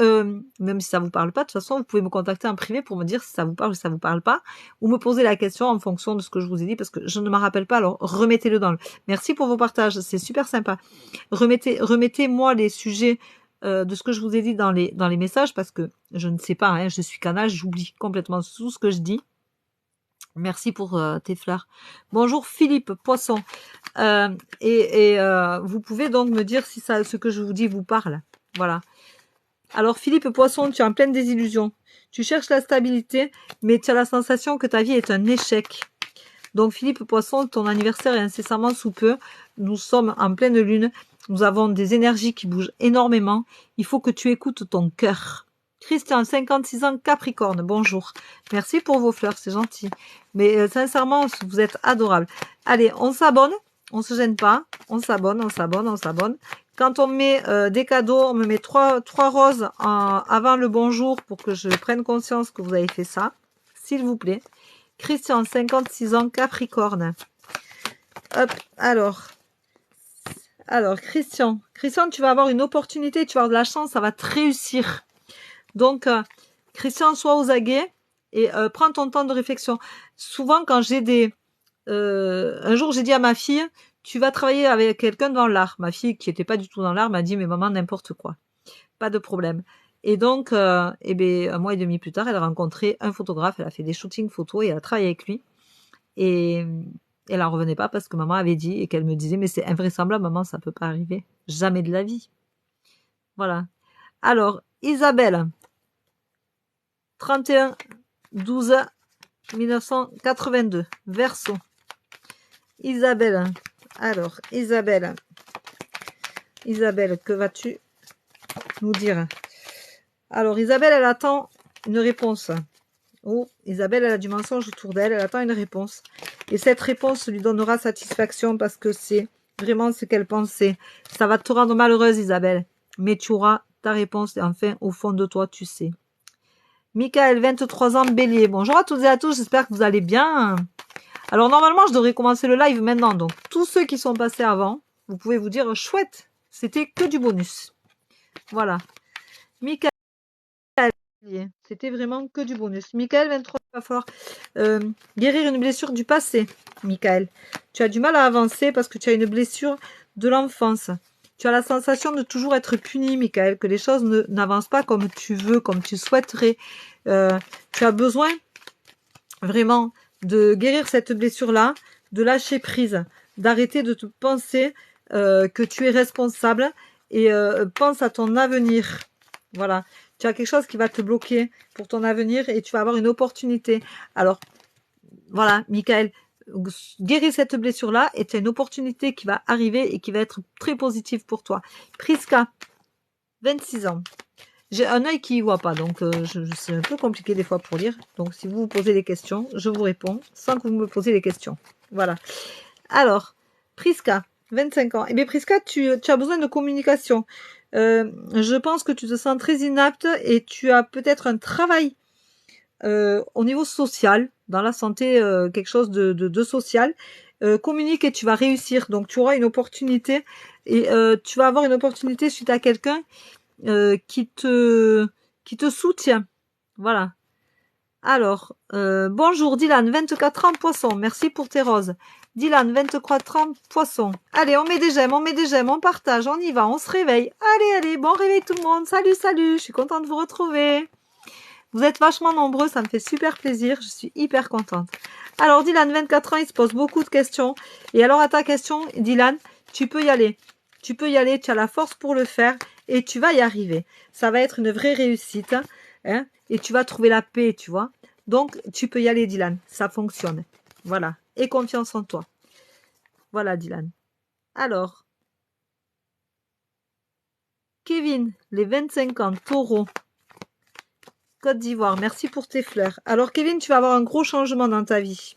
même si ça vous parle pas, de toute façon, vous pouvez me contacter en privé pour me dire si ça vous parle ou si ça vous parle pas, ou me poser la question en fonction de ce que je vous ai dit, parce que je ne m'en rappelle pas, alors remettez-le dans le... Merci pour vos partages, c'est super sympa. Remettez-moi les sujets de ce que je vous ai dit dans les messages, parce que je ne sais pas, hein, je suis canal, j'oublie complètement tout ce que je dis. Merci pour tes fleurs. Bonjour Philippe Poisson. Vous pouvez donc me dire si ce que je vous dis vous parle. Voilà. Alors Philippe Poisson, tu es en pleine désillusion. Tu cherches la stabilité, mais tu as la sensation que ta vie est un échec. Donc Philippe Poisson, ton anniversaire est incessamment sous peu. Nous sommes en pleine lune. Nous avons des énergies qui bougent énormément. Il faut que tu écoutes ton cœur. Christian, 56 ans, Capricorne, bonjour. Merci pour vos fleurs, c'est gentil. Mais sincèrement, vous êtes adorable. Allez, on s'abonne, on se gêne pas. On s'abonne. Quand on met des cadeaux, on me met 3 roses avant le bonjour pour que je prenne conscience que vous avez fait ça. S'il vous plaît. Christian, 56 ans, Capricorne. Hop, alors, Christian, tu vas avoir une opportunité, tu vas avoir de la chance, ça va te réussir. Donc, Christian, sois aux aguets et prends ton temps de réflexion. Souvent, quand j'ai un jour, j'ai dit à ma fille, tu vas travailler avec quelqu'un dans l'art. Ma fille, qui était pas du tout dans l'art, m'a dit, mais maman, n'importe quoi. Pas de problème. Et donc, eh ben, un mois et demi plus tard, elle a rencontré un photographe, elle a fait des shootings photos et elle a travaillé avec lui. Et elle en revenait pas parce que maman avait dit et qu'elle me disait, mais c'est invraisemblable, maman, ça peut pas arriver. Jamais de la vie. Voilà. Alors, Isabelle, 31/12/1982, Verseau. Isabelle, alors, Isabelle, que vas-tu nous dire? Alors, Isabelle, elle attend une réponse. Oh, Isabelle, elle a du mensonge autour d'elle, elle attend une réponse. Et cette réponse lui donnera satisfaction parce que c'est vraiment ce qu'elle pensait. Ça va te rendre malheureuse, Isabelle, mais tu auras ta réponse et enfin, au fond de toi, tu sais. Michael, 23 ans, Bélier. Bonjour à toutes et à tous, j'espère que vous allez bien. Alors, normalement, je devrais commencer le live maintenant. Donc, tous ceux qui sont passés avant, vous pouvez vous dire, chouette, c'était que du bonus. Voilà. Michael, c'était vraiment que du bonus. Michael, 23, il va falloir guérir une blessure du passé. Michael, tu as du mal à avancer parce que tu as une blessure de l'enfance. Tu as la sensation de toujours être puni, Michael, que les choses n'avancent pas comme tu veux, comme tu souhaiterais. Tu as besoin vraiment de guérir cette blessure-là, de lâcher prise, d'arrêter de te penser que tu es responsable et pense à ton avenir. Voilà. Tu as quelque chose qui va te bloquer pour ton avenir et tu vas avoir une opportunité. Alors, voilà, Michael, guéris cette blessure-là et tu as une opportunité qui va arriver et qui va être très positive pour toi. Priska, 26 ans. J'ai un œil qui ne voit pas, donc c'est un peu compliqué des fois pour lire. Donc, si vous vous posez des questions, je vous réponds sans que vous me posiez les questions. Voilà. Alors, Priska, 25 ans. Eh bien, Priska, tu as besoin de communication. Je pense que tu te sens très inapte et tu as peut-être un travail au niveau social, dans la santé, quelque chose de social. Communique et tu vas réussir. Donc, tu auras une opportunité et tu vas avoir une opportunité suite à quelqu'un qui te soutient. Voilà. Alors, bonjour Dylan, 24 ans, poisson. Merci pour tes roses. Dylan, 24 ans, poisson. Allez, on met des j'aime, on partage, on y va, on se réveille. Allez, bon réveil tout le monde. Salut, je suis contente de vous retrouver. Vous êtes vachement nombreux, ça me fait super plaisir, je suis hyper contente. Alors Dylan, 24 ans, il se pose beaucoup de questions. Et alors à ta question, Dylan, tu peux y aller. Tu as la force pour le faire et tu vas y arriver. Ça va être une vraie réussite. Hein, et tu vas trouver la paix, tu vois. Donc, tu peux y aller, Dylan. Ça fonctionne. Voilà. Et confiance en toi. Voilà, Dylan. Alors, Kevin, les 25 ans, taureau, Côte d'Ivoire. Merci pour tes fleurs. Alors, Kevin, tu vas avoir un gros changement dans ta vie.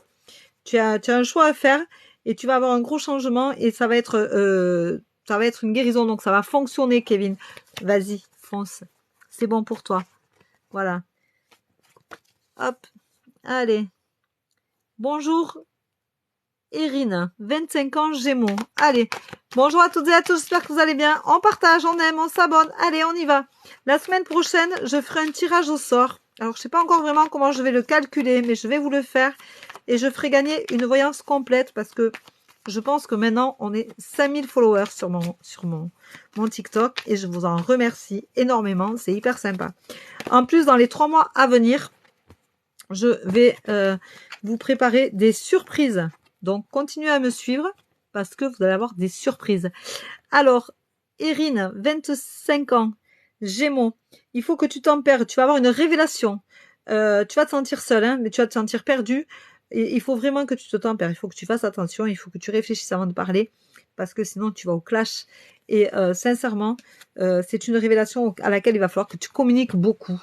Tu as un choix à faire et tu vas avoir un gros changement et ça va être une guérison. Donc, ça va fonctionner, Kevin. Vas-y, fonce. C'est bon pour toi. Voilà. Hop. Allez. Bonjour. Irine, 25 ans, Gémeaux. Allez, bonjour à toutes et à tous, j'espère que vous allez bien. On partage, on aime, on s'abonne. Allez, on y va. La semaine prochaine, je ferai un tirage au sort. Alors, je ne sais pas encore vraiment comment je vais le calculer, mais je vais vous le faire. Et je ferai gagner une voyance complète parce que je pense que maintenant, on est 5000 followers sur mon TikTok. Et je vous en remercie énormément. C'est hyper sympa. En plus, dans les 3 mois à venir, je vais vous préparer des surprises. Donc, continuez à me suivre parce que vous allez avoir des surprises. Alors, Erin, 25 ans, Gémeaux, il faut que tu tempères. Tu vas avoir une révélation. Tu vas te sentir seul, hein, mais tu vas te sentir perdu. Et il faut vraiment que tu te tempères. Il faut que tu fasses attention. Il faut que tu réfléchisses avant de parler parce que sinon, tu vas au clash. Et sincèrement, c'est une révélation à laquelle il va falloir que tu communiques beaucoup.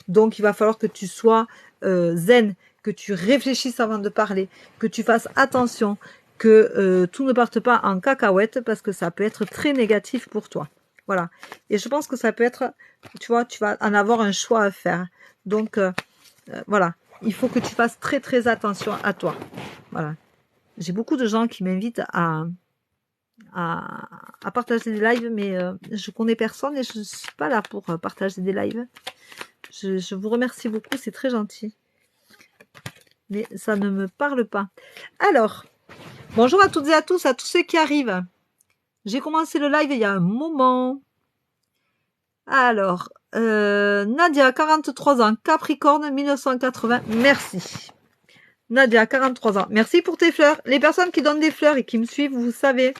Donc, il va falloir que tu sois zen, que tu réfléchisses avant de parler, que tu fasses attention, que tout ne parte pas en cacahuète parce que ça peut être très négatif pour toi. Voilà. Et je pense que ça peut être, tu vois, tu vas en avoir un choix à faire. Donc, voilà. Il faut que tu fasses très, très attention à toi. Voilà. J'ai beaucoup de gens qui m'invitent à partager des lives, mais je connais personne et je ne suis pas là pour partager des lives. Je vous remercie beaucoup, c'est très gentil. Mais ça ne me parle pas. Alors, Bonjour à toutes et à tous ceux qui arrivent. J'ai commencé le live il y a un moment. Alors, Nadia, 43 ans, Capricorne, 1980. Merci. Nadia, 43 ans. Merci pour tes fleurs. Les personnes qui donnent des fleurs et qui me suivent, vous savez,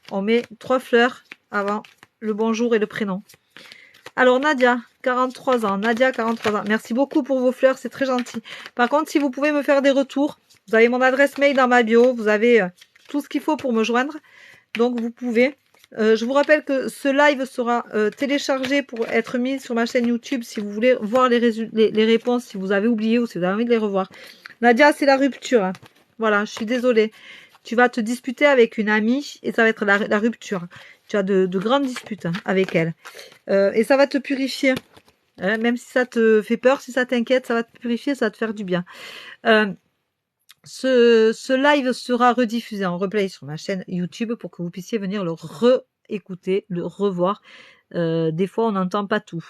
on met 3 fleurs avant le bonjour et le prénom. Alors, Nadia, 43 ans. Nadia, 43 ans. Merci beaucoup pour vos fleurs, c'est très gentil. Par contre, si vous pouvez me faire des retours, vous avez mon adresse mail dans ma bio, vous avez tout ce qu'il faut pour me joindre. Donc, vous pouvez. Je vous rappelle que ce live sera téléchargé pour être mis sur ma chaîne YouTube si vous voulez voir les réponses, si vous avez oublié ou si vous avez envie de les revoir. Nadia, c'est la rupture. Hein. Voilà, je suis désolée. Tu vas te disputer avec une amie et ça va être la rupture. Tu as de grandes disputes hein, avec elle. Et ça va te purifier. Hein, même si ça te fait peur, si ça t'inquiète, ça va te purifier, ça va te faire du bien. Ce live sera rediffusé en replay sur ma chaîne YouTube pour que vous puissiez venir le réécouter, le revoir. Des fois, on n'entend pas tout.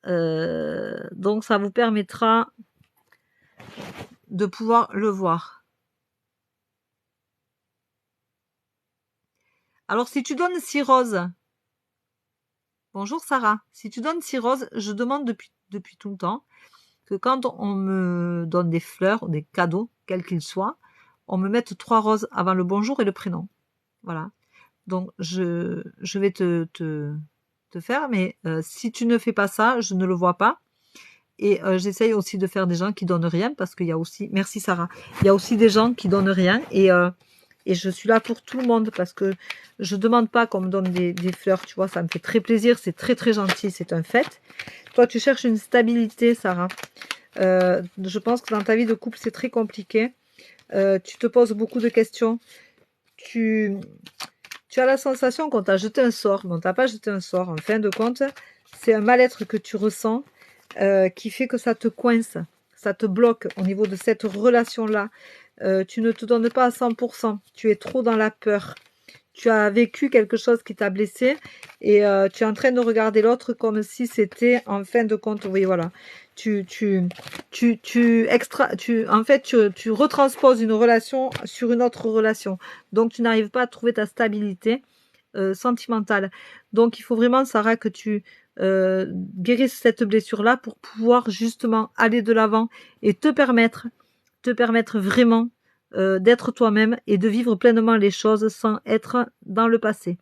Donc, ça vous permettra de pouvoir le voir. Alors, si tu donnes 6 roses, bonjour Sarah, si tu donnes 6 roses, je demande depuis tout le temps que quand on me donne des fleurs, des cadeaux, quels qu'ils soient, on me mette 3 roses avant le bonjour et le prénom. Voilà. Donc, je vais te faire, mais si tu ne fais pas ça, je ne le vois pas. Et j'essaye aussi de faire des gens qui donnent rien, parce qu'il y a aussi, merci Sarah, il y a aussi des gens qui donnent rien, et je suis là pour tout le monde, parce que je demande pas qu'on me donne des fleurs, tu vois, ça me fait très plaisir, c'est très très gentil, c'est un fait. Toi, tu cherches une stabilité, Sarah. Je pense que dans ta vie de couple, c'est très compliqué. Tu te poses beaucoup de questions. Tu as la sensation qu'on t'a jeté un sort, mais on t'a pas jeté un sort. En fin de compte, c'est un mal-être que tu ressens qui fait que ça te coince, ça te bloque au niveau de cette relation-là. Tu ne te donnes pas à 100%. Tu es trop dans la peur. Tu as vécu quelque chose qui t'a blessé et tu es en train de regarder l'autre comme si c'était en fin de compte. Oui, voilà. Tu retransposes une relation sur une autre relation. Donc, tu n'arrives pas à trouver ta stabilité sentimentale. Donc, il faut vraiment, Sarah, que tu guérisses cette blessure-là pour pouvoir justement aller de l'avant et te permettre vraiment d'être toi-même et de vivre pleinement les choses sans être dans le passé.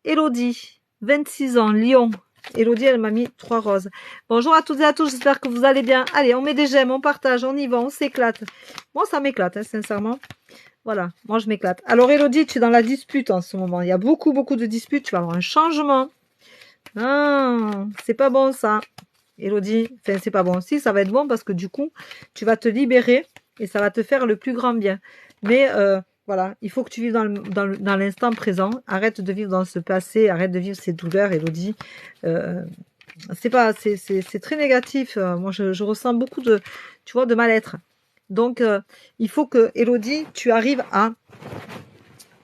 Elodie, 26 ans, Lyon. Elodie, elle m'a mis 3 roses. Bonjour à toutes et à tous, j'espère que vous allez bien. Allez, on met des j'aime, on partage, on y va, on s'éclate. Moi, ça m'éclate, hein, sincèrement. Voilà, moi je m'éclate. Alors Elodie, tu es dans la dispute en ce moment. Il y a beaucoup de disputes, tu vas avoir un changement. Ah, c'est pas bon ça. Elodie, enfin c'est pas bon. Si, ça va être bon parce que du coup, tu vas te libérer et ça va te faire le plus grand bien. Mais voilà, il faut que tu vives dans l'instant présent. Arrête de vivre dans ce passé, arrête de vivre ces douleurs, Elodie. C'est très négatif. Moi, je ressens beaucoup de, tu vois, de mal-être. Donc, il faut que, Elodie, tu arrives à...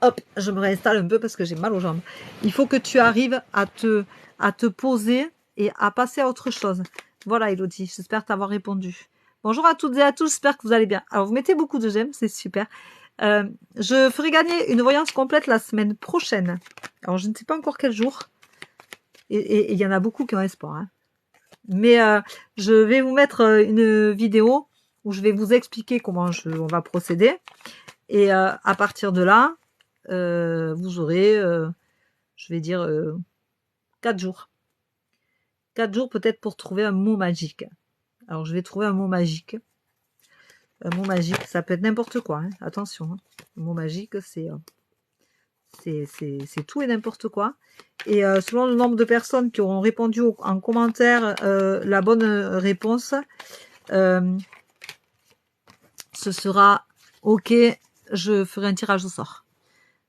Hop, je me réinstalle un peu parce que j'ai mal aux jambes. Il faut que tu arrives à te poser et à passer à autre chose. Voilà, Elodie, j'espère t'avoir répondu. Bonjour à toutes et à tous, j'espère que vous allez bien. Alors, vous mettez beaucoup de j'aime, c'est super. Je ferai gagner une voyance complète la semaine prochaine. Alors, je ne sais pas encore quel jour. Et il y en a beaucoup qui ont espoir. Hein. Mais je vais vous mettre une vidéo où je vais vous expliquer comment on va procéder. Et à partir de là, vous aurez, je vais dire, 4 jours. 4 jours peut-être pour trouver un mot magique. Alors, je vais trouver un mot magique. Un mot magique, ça peut être n'importe quoi. Hein. Attention, hein. Le mot magique, c'est tout et n'importe quoi. Et selon le nombre de personnes qui auront répondu en commentaire la bonne réponse, ce sera OK, je ferai un tirage au sort.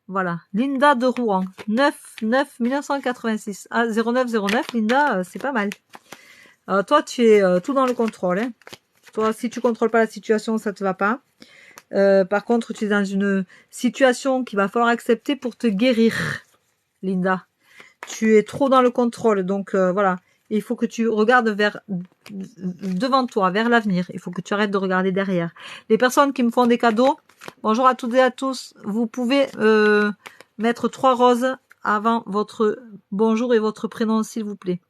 Voilà, Linda de Rouen, 9/9/1986. Ah, 0909, Linda, c'est pas mal. Toi, tu es tout dans le contrôle. Hein. Toi, si tu contrôles pas la situation, ça te va pas. Par contre, tu es dans une situation qu'il va falloir accepter pour te guérir, Linda. Tu es trop dans le contrôle, donc voilà. Il faut que tu regardes devant toi, vers l'avenir. Il faut que tu arrêtes de regarder derrière. Les personnes qui me font des cadeaux, Bonjour à toutes et à tous. Vous pouvez mettre 3 roses avant votre bonjour et votre prénom, s'il vous plaît.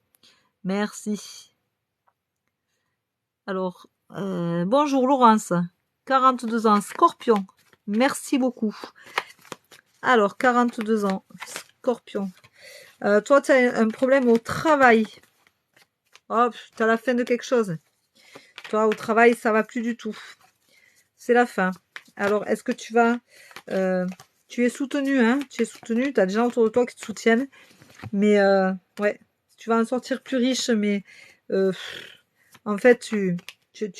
Merci. Alors, bonjour Laurence, 42 ans, Scorpion. Merci beaucoup. Alors, 42 ans, Scorpion. Toi, tu as un problème au travail. Hop, tu as la fin de quelque chose. Toi, au travail, ça va plus du tout. C'est la fin. Alors, est-ce que tu vas... tu es soutenu, hein? Tu es soutenu, tu as des gens autour de toi qui te soutiennent. Mais, ouais, tu vas en sortir plus riche, mais... en fait, tu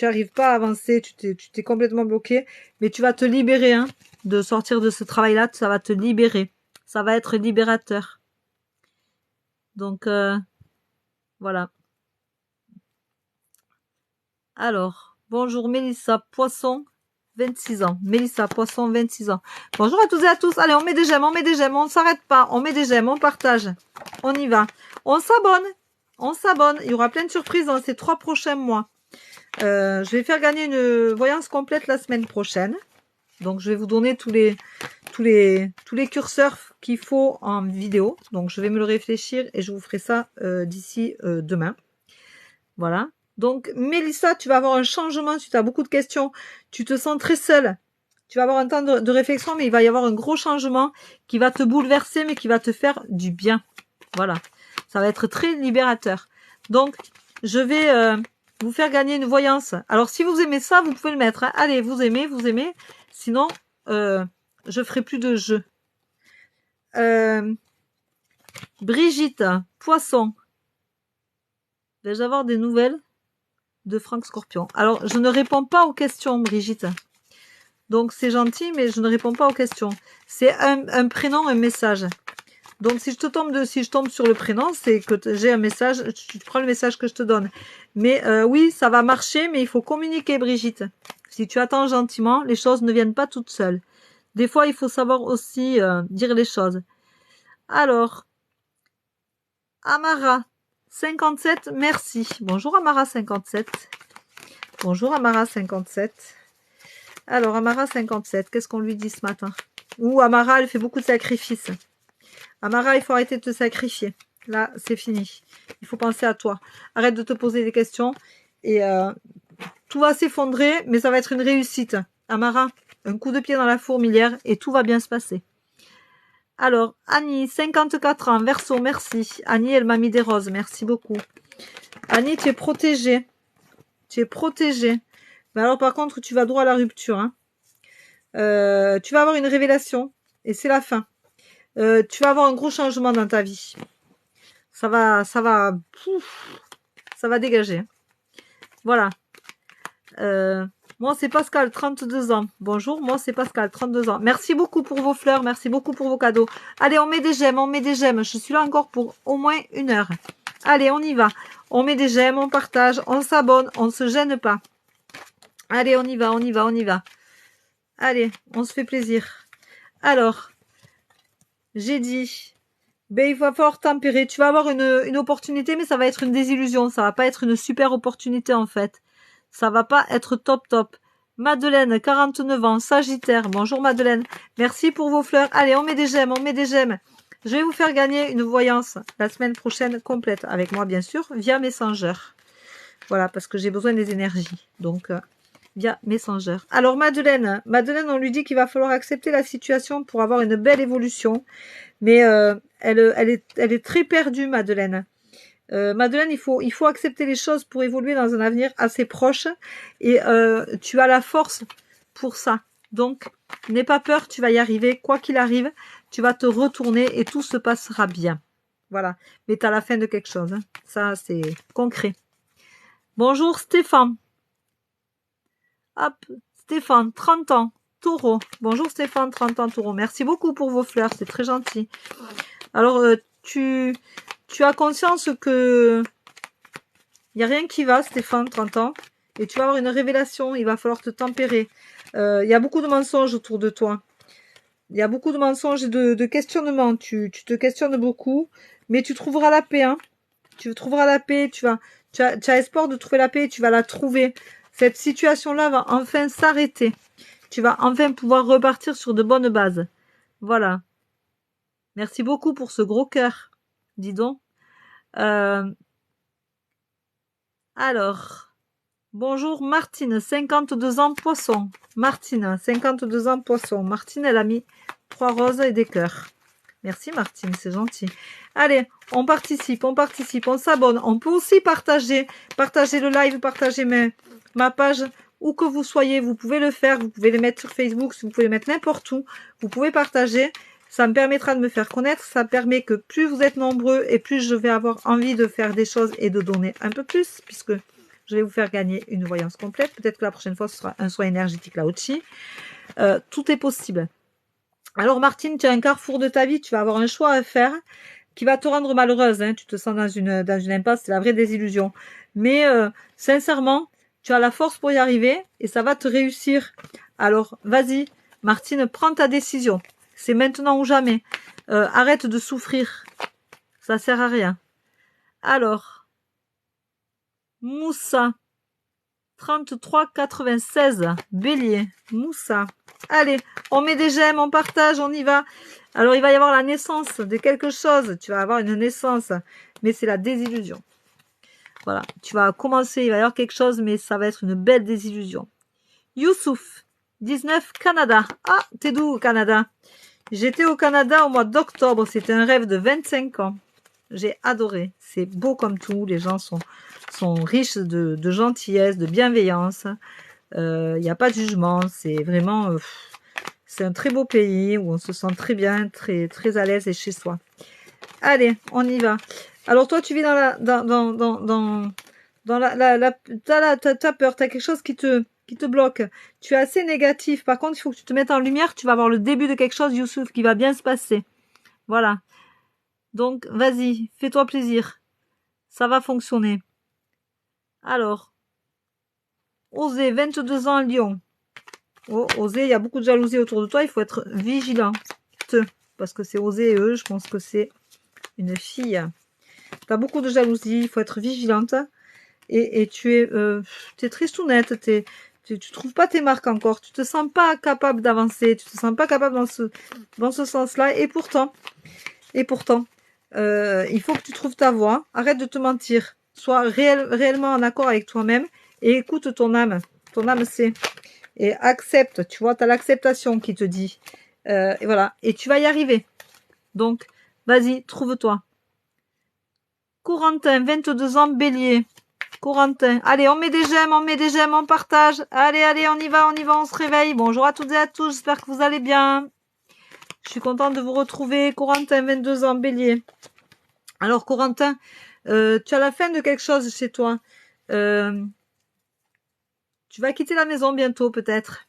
arrives pas à avancer, tu t'es complètement bloqué. Mais tu vas te libérer, hein, de sortir de ce travail-là. Ça va te libérer. Ça va être libérateur. Donc, voilà. Alors, bonjour Mélissa Poisson, 26 ans. Mélissa Poisson, 26 ans. Bonjour à toutes et à tous. Allez, on met des j'aime, on met des j'aime, on ne s'arrête pas. On met des j'aime, on partage. On y va. On s'abonne. On s'abonne. Il y aura plein de surprises dans ces 3 prochains mois. Je vais faire gagner une voyance complète la semaine prochaine. Donc, je vais vous donner tous les curseurs qu'il faut en vidéo. Donc, je vais me le réfléchir et je vous ferai ça d'ici demain. Voilà. Donc, Mélissa, tu vas avoir un changement si tu as beaucoup de questions. Tu te sens très seule. Tu vas avoir un temps de réflexion, mais il va y avoir un gros changement qui va te bouleverser, mais qui va te faire du bien. Voilà. Ça va être très libérateur. Donc, je vais vous faire gagner une voyance. Alors, si vous aimez ça, vous pouvez le mettre. Hein. Allez, vous aimez, vous aimez. Sinon, je ferai plus de jeux. Brigitte, Poisson. Vais-je avoir des nouvelles de Franck Scorpion? Alors, je ne réponds pas aux questions, Brigitte. Donc, c'est gentil, mais je ne réponds pas aux questions. C'est un prénom, un message. Donc, si je tombe sur le prénom, c'est que j'ai un message. Tu prends le message que je te donne. Mais oui, ça va marcher, mais il faut communiquer, Brigitte. Si tu attends gentiment, les choses ne viennent pas toutes seules. Des fois, il faut savoir aussi dire les choses. Alors, Amara, 57, merci. Bonjour Amara 57. Bonjour Amara 57. Alors Amara 57, qu'est-ce qu'on lui dit ce matin? Ouh, Amara, elle fait beaucoup de sacrifices. Amara, il faut arrêter de te sacrifier. Là, c'est fini. Il faut penser à toi. Arrête de te poser des questions. Et tout va s'effondrer, mais ça va être une réussite. Amara, un coup de pied dans la fourmilière et tout va bien se passer. Alors, Annie, 54 ans, Verseau, merci. Annie, elle m'a mis des roses, merci beaucoup. Annie, tu es protégée. Tu es protégée. Mais alors, par contre, tu vas droit à la rupture. Hein. Tu vas avoir une révélation. Et c'est la fin. Tu vas avoir un gros changement dans ta vie. Ça va dégager. Voilà. Moi, c'est Pascal, 32 ans. Bonjour, moi, c'est Pascal, 32 ans. Merci beaucoup pour vos fleurs, merci beaucoup pour vos cadeaux. Allez, on met des j'aime, on met des j'aime. Je suis là encore pour au moins 1 heure. Allez, on y va. On met des j'aime, on partage, on s'abonne, on ne se gêne pas. Allez, on y va, on y va, on y va. Allez, on se fait plaisir. Alors, j'ai dit, ben, il va falloir tempérer. Tu vas avoir une opportunité, mais ça va être une désillusion. Ça va pas être une super opportunité, en fait. Ça va pas être top top. Madeleine, 49 ans, Sagittaire. Bonjour Madeleine. Merci pour vos fleurs. Allez, on met des j'aime, on met des j'aime. Je vais vous faire gagner une voyance la semaine prochaine complète. Avec moi, bien sûr, via Messenger. Voilà, parce que j'ai besoin des énergies. Donc, via Messenger. Alors Madeleine, on lui dit qu'il va falloir accepter la situation pour avoir une belle évolution. Mais elle est très perdue, Madeleine. Madeleine, il faut accepter les choses pour évoluer dans un avenir assez proche et tu as la force pour ça. Donc, n'aie pas peur, tu vas y arriver. Quoi qu'il arrive, tu vas te retourner et tout se passera bien. Voilà. Mais tu as la fin de quelque chose. Hein. Ça, c'est concret. Bonjour Stéphane. Hop, Stéphane, 30 ans, Taureau. Bonjour Stéphane, 30 ans, Taureau. Merci beaucoup pour vos fleurs, c'est très gentil. Alors, tu as conscience que il n'y a rien qui va, Stéphane, 30 ans, et tu vas avoir une révélation, il va falloir te tempérer. Il y a beaucoup de mensonges autour de toi. Il y a beaucoup de mensonges et de questionnements. Tu te questionnes beaucoup, mais tu trouveras la paix. Hein. Tu trouveras la paix, tu as espoir de trouver la paix et tu vas la trouver. Cette situation-là va enfin s'arrêter. tu vas enfin pouvoir repartir sur de bonnes bases. Voilà. Merci beaucoup pour ce gros cœur. Dis donc. Alors, bonjour Martine, 52 ans, poisson. Martine, 52 ans, poisson. Martine, elle a mis 3 roses et des cœurs. Merci Martine, c'est gentil. Allez, on participe, on s'abonne. On peut aussi partager le live, partager ma page, où que vous soyez, vous pouvez le faire. Vous pouvez le mettre sur Facebook, vous pouvez le mettre n'importe où. Vous pouvez partager. Ça me permettra de me faire connaître. Ça permet que plus vous êtes nombreux et plus je vais avoir envie de faire des choses et de donner un peu plus, puisque je vais vous faire gagner une voyance complète. Peut-être que la prochaine fois, ce sera un soin énergétique là-dessus. Tout est possible. Alors Martine, tu as un carrefour de ta vie, tu vas avoir un choix à faire qui va te rendre malheureuse. Hein. Tu te sens dans une impasse, c'est la vraie désillusion. Mais sincèrement, tu as la force pour y arriver et ça va te réussir. Alors vas-y, Martine, prends ta décision. C'est maintenant ou jamais. Arrête de souffrir. Ça sert à rien. Alors, Moussa, 33,96, Bélier, Moussa. Allez, on met des j'aime, on partage, on y va. Alors, il va y avoir la naissance de quelque chose. Tu vas avoir une naissance, mais c'est la désillusion. Voilà, tu vas commencer, il va y avoir quelque chose, mais ça va être une belle désillusion. Youssouf, 19, Canada. Ah, t'es d'où au Canada? J'étais au Canada au mois d'octobre. C'était un rêve de 25 ans. J'ai adoré. C'est beau comme tout. Les gens sont riches de gentillesse, de bienveillance. Il n'y a pas de jugement. C'est vraiment... c'est un très beau pays où on se sent très bien, très, très à l'aise et chez soi. Allez, on y va. Alors toi, tu vis t'as peur, t'as quelque chose qui te bloque. Tu es assez négatif. Par contre, il faut que tu te mettes en lumière. Tu vas avoir le début de quelque chose, Youssouf, qui va bien se passer. Voilà. Donc, vas-y, fais-toi plaisir. Ça va fonctionner. Alors, Osée, 22 ans, Lyon. Oh, Osée, il y a beaucoup de jalousie autour de toi. Il faut être vigilant. Parce que c'est Osée et eux, je pense que c'est une fille. Tu as beaucoup de jalousie. Il faut être vigilante. Et tu es tristounette. Tu trouves pas tes marques encore. Tu te sens pas capable d'avancer. Tu te sens pas capable dans ce sens-là. Et pourtant, il faut que tu trouves ta voie. Arrête de te mentir. Sois réellement en accord avec toi-même et écoute ton âme. Ton âme sait. Et accepte. Tu vois, tu as l'acceptation qui te dit. Et voilà. Et tu vas y arriver. Donc, vas-y, trouve-toi. Corentin, 22 ans, Bélier. Corentin. Allez, on met des j'aime, on partage. Allez, on y va, on se réveille. Bonjour à toutes et à tous. J'espère que vous allez bien. Je suis contente de vous retrouver. Corentin, 22 ans, Bélier. Alors, Corentin, tu as la fin de quelque chose chez toi. Tu vas quitter la maison bientôt, peut-être.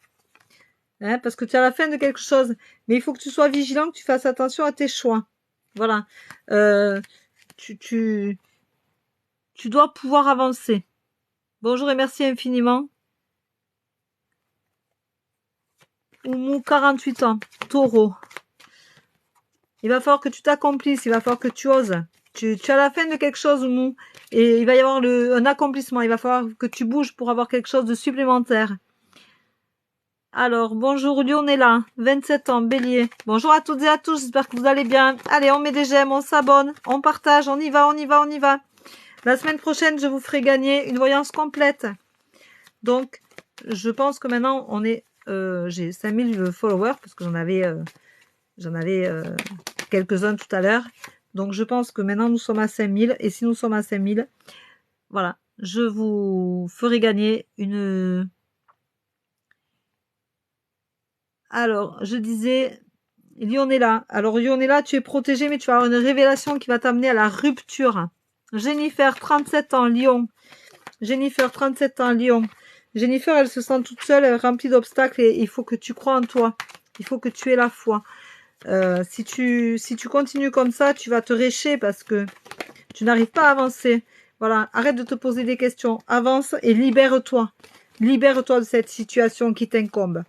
Hein, parce que tu as la fin de quelque chose. Mais il faut que tu sois vigilant, que tu fasses attention à tes choix. Voilà. Tu dois pouvoir avancer. Bonjour et merci infiniment. Oumou, 48 ans. Taureau. Il va falloir que tu t'accomplisses. Il va falloir que tu oses. Tu as la fin de quelque chose, Oumou. Et il va y avoir un accomplissement. Il va falloir que tu bouges pour avoir quelque chose de supplémentaire. Alors, bonjour Lionella, 27 ans, Bélier. Bonjour à toutes et à tous, j'espère que vous allez bien. Allez, on met des j'aime, on s'abonne, on partage, on y va. La semaine prochaine, je vous ferai gagner une voyance complète. Donc, je pense que maintenant, on est... j'ai 5000 followers, parce que j'en avais quelques-uns tout à l'heure. Donc, je pense que maintenant, nous sommes à 5000. Et si nous sommes à 5000, voilà, je vous ferai gagner une... Alors, je disais, Lionella. Alors, Lionella, tu es protégée, mais tu vas avoir une révélation qui va t'amener à la rupture. Jennifer, 37 ans, Lyon. Jennifer, 37 ans, Lyon. Jennifer, elle se sent toute seule, remplie d'obstacles, et il faut que tu crois en toi. Il faut que tu aies la foi. Si tu continues comme ça, tu vas te récher parce que tu n'arrives pas à avancer. Voilà, arrête de te poser des questions. Avance et libère-toi. Libère-toi de cette situation qui t'incombe.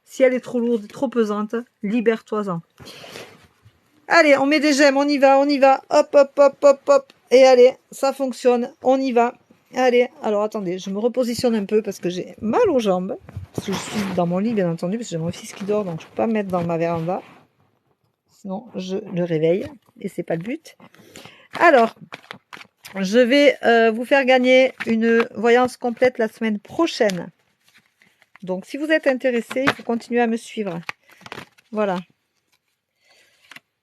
Si elle est trop lourde, trop pesante, libère-toi-en. Allez, on met des j'aime, on y va. Hop. Et allez, ça fonctionne, on y va. Allez, alors attendez, je me repositionne un peu parce que j'ai mal aux jambes. Parce que je suis dans mon lit, bien entendu, parce que j'ai mon fils qui dort, donc je ne peux pas me mettre dans ma véranda. Sinon, je le réveille, et c'est pas le but. Alors, je vais vous faire gagner une voyance complète la semaine prochaine. Donc, si vous êtes intéressé, il faut continuer à me suivre. Voilà.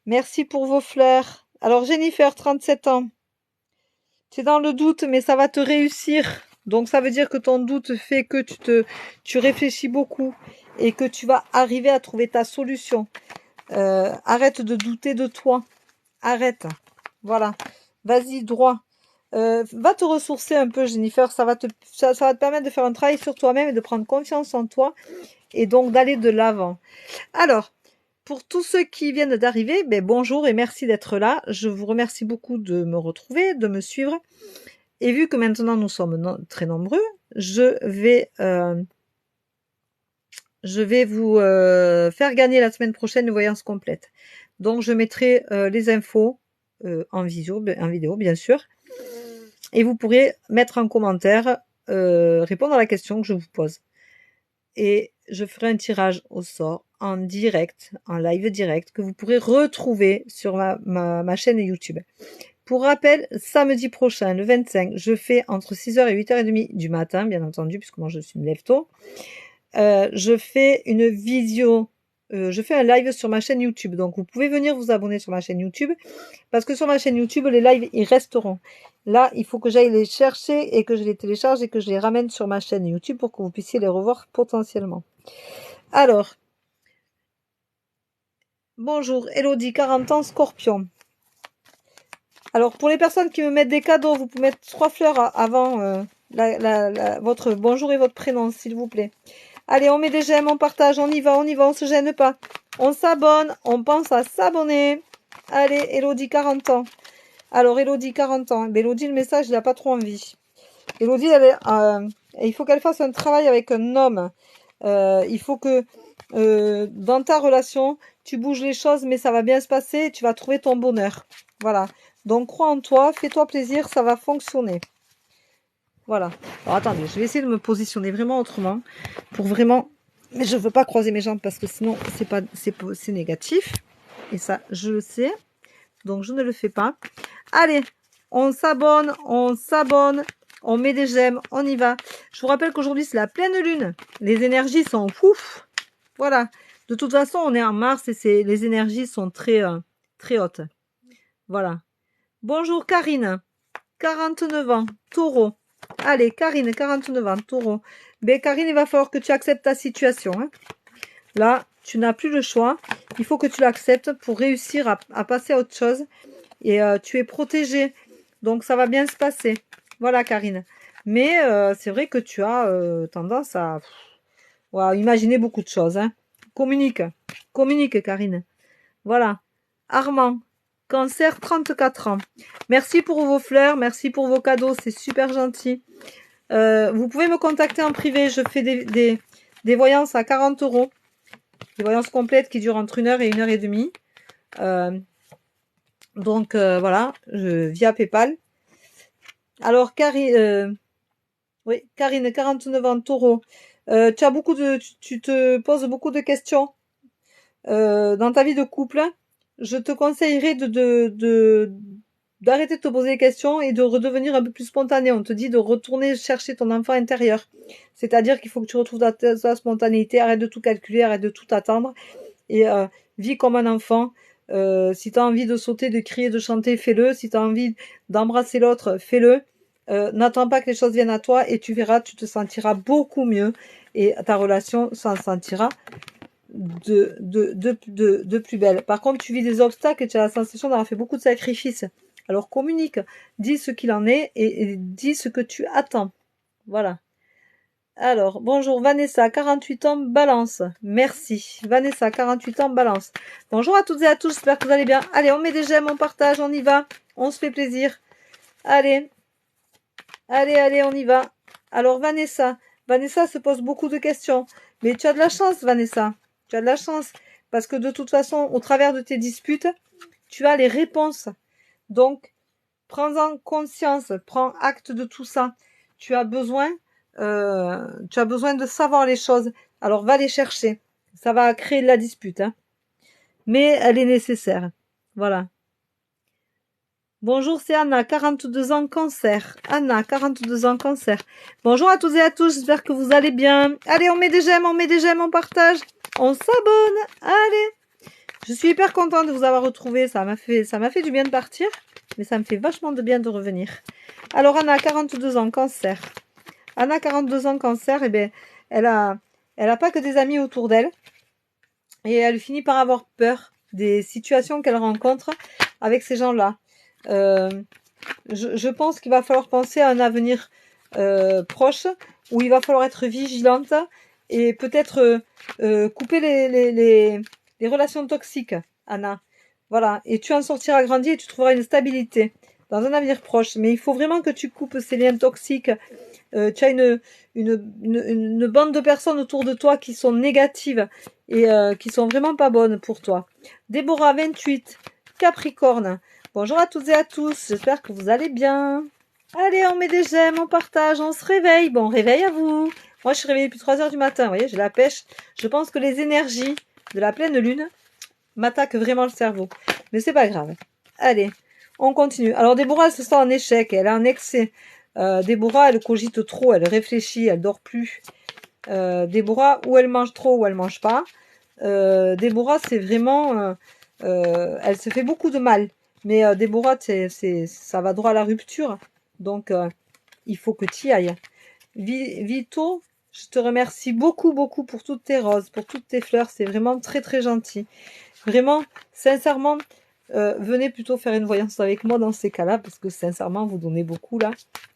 Merci pour vos fleurs. Alors, Jennifer, 37 ans. Tu es dans le doute, mais ça va te réussir. Donc, ça veut dire que ton doute fait que tu réfléchis beaucoup et que tu vas arriver à trouver ta solution. Arrête de douter de toi. Arrête. Voilà. Vas-y, droit. Va te ressourcer un peu, Jennifer. Ça va te permettre de faire un travail sur toi-même et de prendre confiance en toi et donc d'aller de l'avant. Alors, pour tous ceux qui viennent d'arriver, bonjour et merci d'être là. Je vous remercie beaucoup de me retrouver, de me suivre. Et vu que maintenant nous sommes très nombreux, je vais vous faire gagner la semaine prochaine une voyance complète. Donc je mettrai les infos en vidéo bien sûr. Et vous pourrez mettre un commentaire, répondre à la question que je vous pose. Et je ferai un tirage au sort en direct, en live direct, que vous pourrez retrouver sur ma chaîne YouTube. Pour rappel, samedi prochain, le 25, je fais entre 6h et 8h30 du matin, bien entendu, puisque moi je suis me lève tôt. Je fais une vidéo, je fais un live sur ma chaîne YouTube. Donc vous pouvez venir vous abonner sur ma chaîne YouTube, parce que sur ma chaîne YouTube, les lives, ils resteront. Là, il faut que j'aille les chercher et que je les télécharge et que je les ramène sur ma chaîne YouTube pour que vous puissiez les revoir potentiellement. Alors, bonjour, Elodie, 40 ans, Scorpion. Alors, pour les personnes qui me mettent des cadeaux, vous pouvez mettre 3 fleurs avant votre bonjour et votre prénom, s'il vous plaît. Allez, on met des j'aime, on partage, on y va, on se gêne pas. On s'abonne, on pense à s'abonner. Allez, Elodie, 40 ans. Alors, Elodie, 40 ans. Elodie, le message, il n'a pas trop envie. Elodie, il faut qu'elle fasse un travail avec un homme. Il faut que dans ta relation, tu bouges les choses, mais ça va bien se passer. Tu vas trouver ton bonheur. Voilà. Donc, crois en toi, fais-toi plaisir, ça va fonctionner. Voilà. Alors, attendez, je vais essayer de me positionner vraiment autrement. Pour vraiment... Mais je ne veux pas croiser mes jambes parce que sinon, c'est négatif. Et ça, je le sais. Donc, je ne le fais pas. Allez, on s'abonne, on met des j'aime, on y va. Je vous rappelle qu'aujourd'hui, c'est la pleine lune. Les énergies sont ouf. Voilà. De toute façon, on est en mars et les énergies sont très, très hautes. Voilà. Bonjour Karine, 49 ans, taureau. Allez, Karine, 49 ans, taureau. Karine, il va falloir que tu acceptes ta situation. Hein. Là, tu n'as plus le choix. Il faut que tu l'acceptes pour réussir à passer à autre chose. Et tu es protégée. Donc, ça va bien se passer. Voilà, Karine. Mais c'est vrai que tu as tendance à imaginer beaucoup de choses. Hein. Communique, Karine. Voilà. Armand, Cancer, 34 ans. Merci pour vos fleurs, merci pour vos cadeaux, c'est super gentil. Vous pouvez me contacter en privé, je fais des voyances à 40 €. Des voyances complètes qui durent entre 1 heure et 1 heure et demie. Donc voilà, via PayPal. Alors Karine, Karine, 49 ans, taureau. Tu te poses beaucoup de questions dans ta vie de couple. Je te conseillerais d'arrêter de te poser des questions et de redevenir un peu plus spontané. On te dit de retourner chercher ton enfant intérieur. C'est-à-dire qu'il faut que tu retrouves ta spontanéité, arrête de tout calculer, arrête de tout attendre et vis comme un enfant. Si tu as envie de sauter, de crier, de chanter, fais-le. Si tu as envie d'embrasser l'autre, fais-le. N'attends pas que les choses viennent à toi et tu verras, tu te sentiras beaucoup mieux et ta relation s'en sentira de plus belle. Par contre, tu vis des obstacles et tu as la sensation d'avoir fait beaucoup de sacrifices. Alors communique, dis ce qu'il en est et dis ce que tu attends. Voilà. Alors, bonjour Vanessa, 48 ans, Balance. Merci. Vanessa, 48 ans, Balance. Bonjour à toutes et à tous, j'espère que vous allez bien. Allez, on met des j'aime, on partage, on y va. On se fait plaisir. Allez. Allez, on y va. Alors Vanessa se pose beaucoup de questions. Mais tu as de la chance, Vanessa. Tu as de la chance. Parce que de toute façon, au travers de tes disputes, tu as les réponses. Donc, prends-en conscience. Prends acte de tout ça. tu as besoin de savoir les choses. Alors va les chercher. Ça va créer de la dispute, hein. Mais elle est nécessaire. Voilà. Bonjour, c'est Anna, 42 ans, cancer. Anna, 42 ans, cancer. Bonjour à tous et à tous, j'espère que vous allez bien. Allez, on met des j'aime, on partage, on s'abonne. Allez. Je suis hyper contente de vous avoir retrouvé. Ça m'a fait du bien de partir, mais ça me fait vachement de bien de revenir. Alors, Anna, 42 ans, cancer. Anna, 42 ans, cancer, eh bien, elle a pas que des amis autour d'elle. Et elle finit par avoir peur des situations qu'elle rencontre avec ces gens-là. Je pense qu'il va falloir penser à un avenir proche où il va falloir être vigilante et peut-être couper les relations toxiques, Anna. Voilà, et tu en sortiras grandi et tu trouveras une stabilité dans un avenir proche. Mais il faut vraiment que tu coupes ces liens toxiques. Tu as une bande de personnes autour de toi qui sont négatives et qui sont vraiment pas bonnes pour toi. Déborah, 28, Capricorne. Bonjour à toutes et à tous, j'espère que vous allez bien. Allez, on met des j'aime, on partage, on se réveille. Bon réveil à vous. Moi, je suis réveillée depuis 3 heures du matin, vous voyez, j'ai la pêche. Je pense que les énergies de la pleine lune m'attaquent vraiment le cerveau. Mais c'est pas grave. Allez, on continue. Alors, Déborah, elle se sent en échec, elle est en excès. Déborah, elle cogite trop, elle réfléchit, elle dort plus. Déborah, ou elle mange trop, ou elle mange pas. Déborah, c'est vraiment... elle se fait beaucoup de mal. Mais Déborah, ça va droit à la rupture. Donc, il faut que tu y ailles. Vito, je te remercie beaucoup, beaucoup pour toutes tes roses, pour toutes tes fleurs. C'est vraiment très, très gentil. Vraiment, sincèrement, venez plutôt faire une voyance avec moi dans ces cas-là, parce que sincèrement, vous donnez beaucoup là.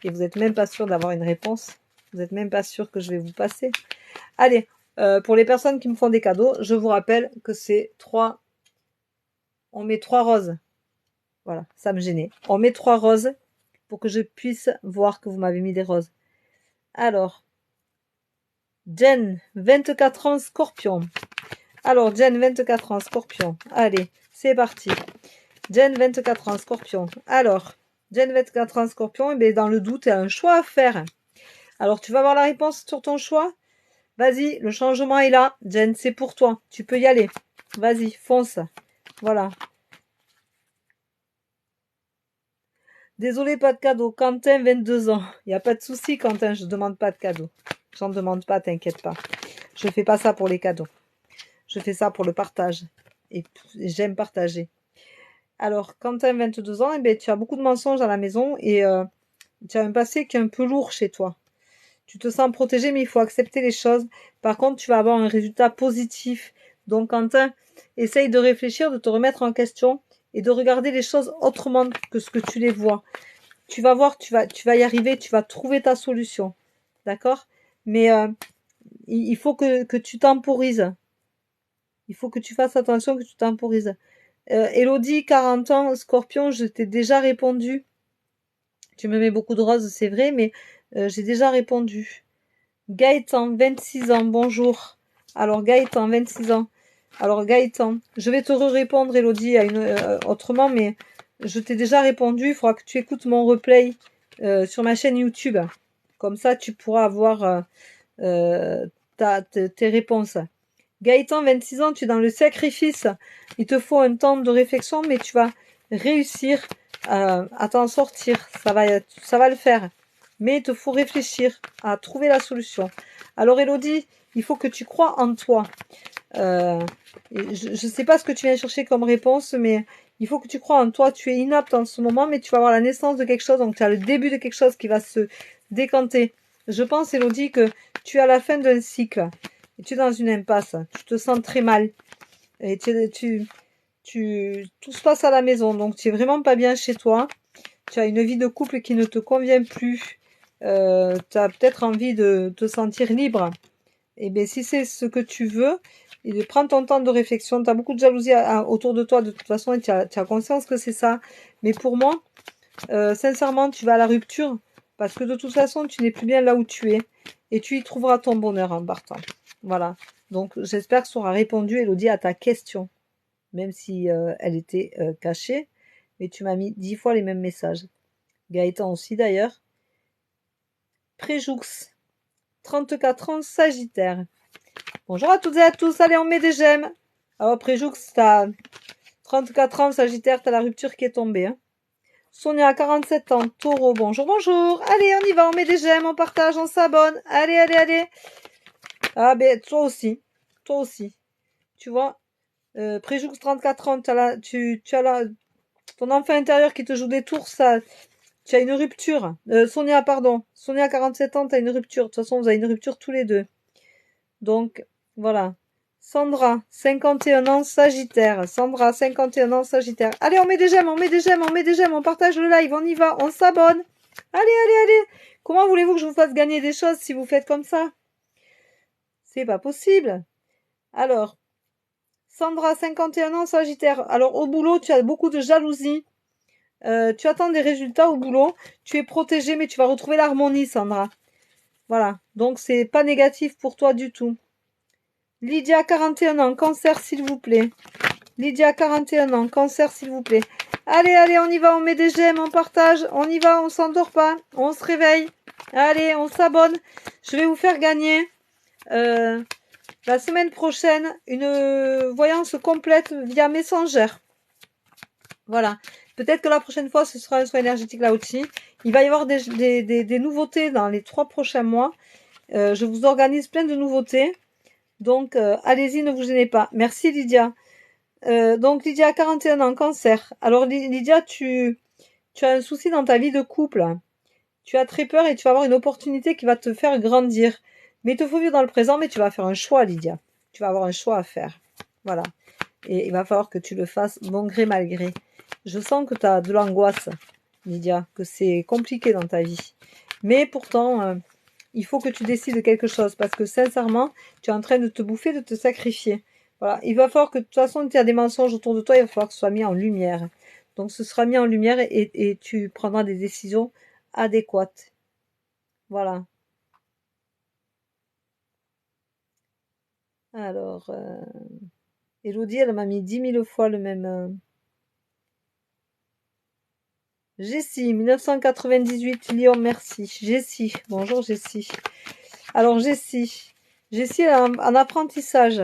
Et vous n'êtes même pas sûr d'avoir une réponse. Vous n'êtes même pas sûr que je vais vous passer. Allez, pour les personnes qui me font des cadeaux, je vous rappelle que c'est 3... On met 3 roses. Voilà, ça me gênait. On met 3 roses pour que je puisse voir que vous m'avez mis des roses. Alors, Jen, 24 ans, Scorpion. Alors, Jen, 24 ans, Scorpion. Allez, c'est parti. Jen, 24 ans, Scorpion. Alors, Jen, 24 ans, Scorpion, et bien dans le doute, tu as un choix à faire. Alors, tu vas avoir la réponse sur ton choix. Vas-y, le changement est là. Jen, c'est pour toi. Tu peux y aller. Vas-y, fonce. Voilà. Désolé, pas de cadeau. Quentin, 22 ans. Il n'y a pas de souci, Quentin, je demande pas de cadeau. J'en demande pas, t'inquiète pas. Je fais pas ça pour les cadeaux. Je fais ça pour le partage. Et j'aime partager. Alors, Quentin, 22 ans, eh bien, tu as beaucoup de mensonges à la maison et tu as un passé qui est un peu lourd chez toi. Tu te sens protégé, mais il faut accepter les choses. Par contre, tu vas avoir un résultat positif. Donc, Quentin, essaye de réfléchir, de te remettre en question et de regarder les choses autrement que ce que tu les vois. Tu vas voir, tu vas y arriver, tu vas trouver ta solution. D'accord? Mais il faut que tu temporises. Il faut que tu fasses attention, que tu temporises. Elodie, 40 ans, Scorpion, je t'ai déjà répondu. Tu me mets beaucoup de roses, c'est vrai, mais j'ai déjà répondu. Gaëtan, 26 ans, bonjour. Alors Gaëtan, 26 ans. Alors Gaëtan, je vais te répondre, Elodie, autrement, mais je t'ai déjà répondu. Il faudra que tu écoutes mon replay sur ma chaîne YouTube. Comme ça, tu pourras avoir tes réponses. Gaëtan, 26 ans, tu es dans le sacrifice. Il te faut un temps de réflexion, mais tu vas réussir à t'en sortir. Ça va le faire. Mais il te faut réfléchir à trouver la solution. Alors, Elodie, il faut que tu crois en toi. Je ne sais pas ce que tu viens chercher comme réponse, mais il faut que tu crois en toi. Tu es inapte en ce moment, mais tu vas avoir la naissance de quelque chose. Donc, tu as le début de quelque chose qui va se décanter. Je pense, Elodie, que tu es à la fin d'un cycle. Et tu es dans une impasse. Tu te sens très mal. Et tout se passe à la maison. Donc, tu es vraiment pas bien chez toi. Tu as une vie de couple qui ne te convient plus. Tu as peut-être envie de te sentir libre. Et bien, si c'est ce que tu veux, prends ton temps de réflexion. Tu as beaucoup de jalousie autour de toi, de toute façon, et tu as conscience que c'est ça. Mais pour moi, sincèrement, tu vas à la rupture parce que de toute façon, tu n'es plus bien là où tu es et tu y trouveras ton bonheur en partant. Voilà. Donc, j'espère que ça aura répondu, Elodie, à ta question, même si elle était cachée. Mais tu m'as mis 10 fois les mêmes messages. Gaëtan aussi, d'ailleurs. Préjoux, 34 ans, Sagittaire. Bonjour à toutes et à tous. Allez, on met des j'aime. Alors, Préjoux, t'as 34 ans, Sagittaire, t'as la rupture qui est tombée. Hein. Sonia, 47 ans, Taureau. Bonjour, bonjour. Allez, on y va, on met des j'aime, on partage, on s'abonne. Allez, allez, allez. Ah, ben, toi aussi. Toi aussi. Tu vois, Préjoux, 34 ans, tu as ton enfant intérieur qui te joue des tours, ça, tu as une rupture. Sonia, pardon. Sonia, 47 ans, tu as une rupture. De toute façon, vous avez une rupture tous les deux. Donc, voilà. Sandra, 51 ans, Sagittaire. Sandra, 51 ans, Sagittaire. Allez, on met des j'aime, on met des j'aime, on met des j'aime, on partage le live, on y va, on s'abonne. Allez, allez, allez. Comment voulez-vous que je vous fasse gagner des choses si vous faites comme ça? C'est pas possible. Alors, Sandra, 51 ans, Sagittaire. Alors, au boulot, tu as beaucoup de jalousie. Tu attends des résultats au boulot. Tu es protégée, mais tu vas retrouver l'harmonie, Sandra. Voilà. Donc, c'est pas négatif pour toi du tout. Lydia, 41 ans, Cancer, s'il vous plaît. Lydia, 41 ans, Cancer, s'il vous plaît. Allez, allez, on y va, on met des j'aime, on partage, on y va, on s'endort pas, on se réveille. Allez, on s'abonne. Je vais vous faire gagner la semaine prochaine une voyance complète via Messenger. Voilà. Peut-être que la prochaine fois, ce sera un soin énergétique là aussi. Il va y avoir des nouveautés dans les 3 prochains mois. Je vous organise plein de nouveautés. Donc, allez-y, ne vous gênez pas. Merci Lydia. Donc, Lydia, 41 ans, Cancer. Alors, Lydia, tu as un souci dans ta vie de couple. Tu as très peur et tu vas avoir une opportunité qui va te faire grandir. Mais il te faut vivre dans le présent, mais tu vas faire un choix, Lydia. Tu vas avoir un choix à faire. Voilà. Et il va falloir que tu le fasses bon gré, mal gré. Je sens que tu as de l'angoisse, Lydia, que c'est compliqué dans ta vie. Mais pourtant, il faut que tu décides quelque chose parce que sincèrement, tu es en train de te bouffer, de te sacrifier. Voilà. Il va falloir que, de toute façon, tu as des mensonges autour de toi, il va falloir que ce soit mis en lumière. Donc, ce sera mis en lumière et tu prendras des décisions adéquates. Voilà. Alors, Elodie, elle m'a mis 10 000 fois le même... Jessie, 1998, Lyon, merci. Jessie, bonjour Jessie. Alors Jessie, elle est en apprentissage.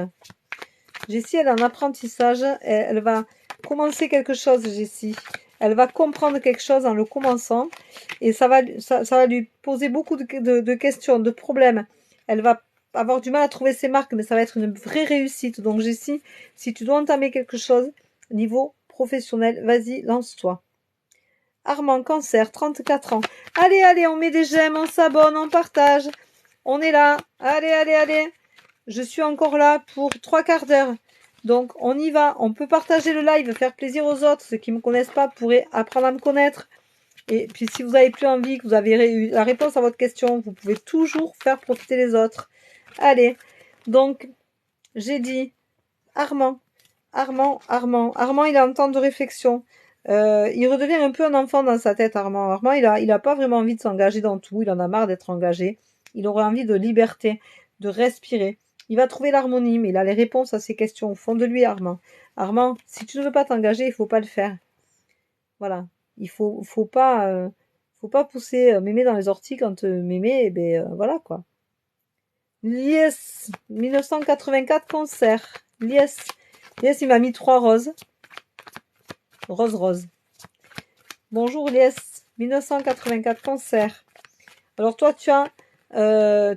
Jessie, elle est en apprentissage. Elle va commencer quelque chose, Jessie. Elle va comprendre quelque chose en le commençant. Et ça va lui poser beaucoup de questions, de problèmes. Elle va avoir du mal à trouver ses marques, mais ça va être une vraie réussite. Donc Jessie, si tu dois entamer quelque chose, niveau professionnel, vas-y, lance-toi. Armand, Cancer, 34 ans. Allez, allez, on met des j'aime, on s'abonne, on partage. On est là. Allez, allez, allez. Je suis encore là pour 3 quarts d'heure. Donc, on y va. On peut partager le live, faire plaisir aux autres. Ceux qui ne me connaissent pas pourraient apprendre à me connaître. Et puis, si vous n'avez plus envie, que vous avez eu la réponse à votre question, vous pouvez toujours faire profiter les autres. Allez. Donc, j'ai dit Armand. Armand, il a un temps de réflexion. Il redevient un peu un enfant dans sa tête, Armand. Armand, il a pas vraiment envie de s'engager dans tout. Il en a marre d'être engagé. Il aurait envie de liberté, de respirer. Il va trouver l'harmonie, mais il a les réponses à ses questions au fond de lui, Armand. Armand, si tu ne veux pas t'engager, il faut pas le faire. Voilà. Il faut pas pousser mémé dans les orties quand mémé, voilà quoi. Lies, 1984, Cancer. Lies, il m'a mis 3 roses. Rose. Bonjour Lies, 1984, Cancer. Alors toi, tu as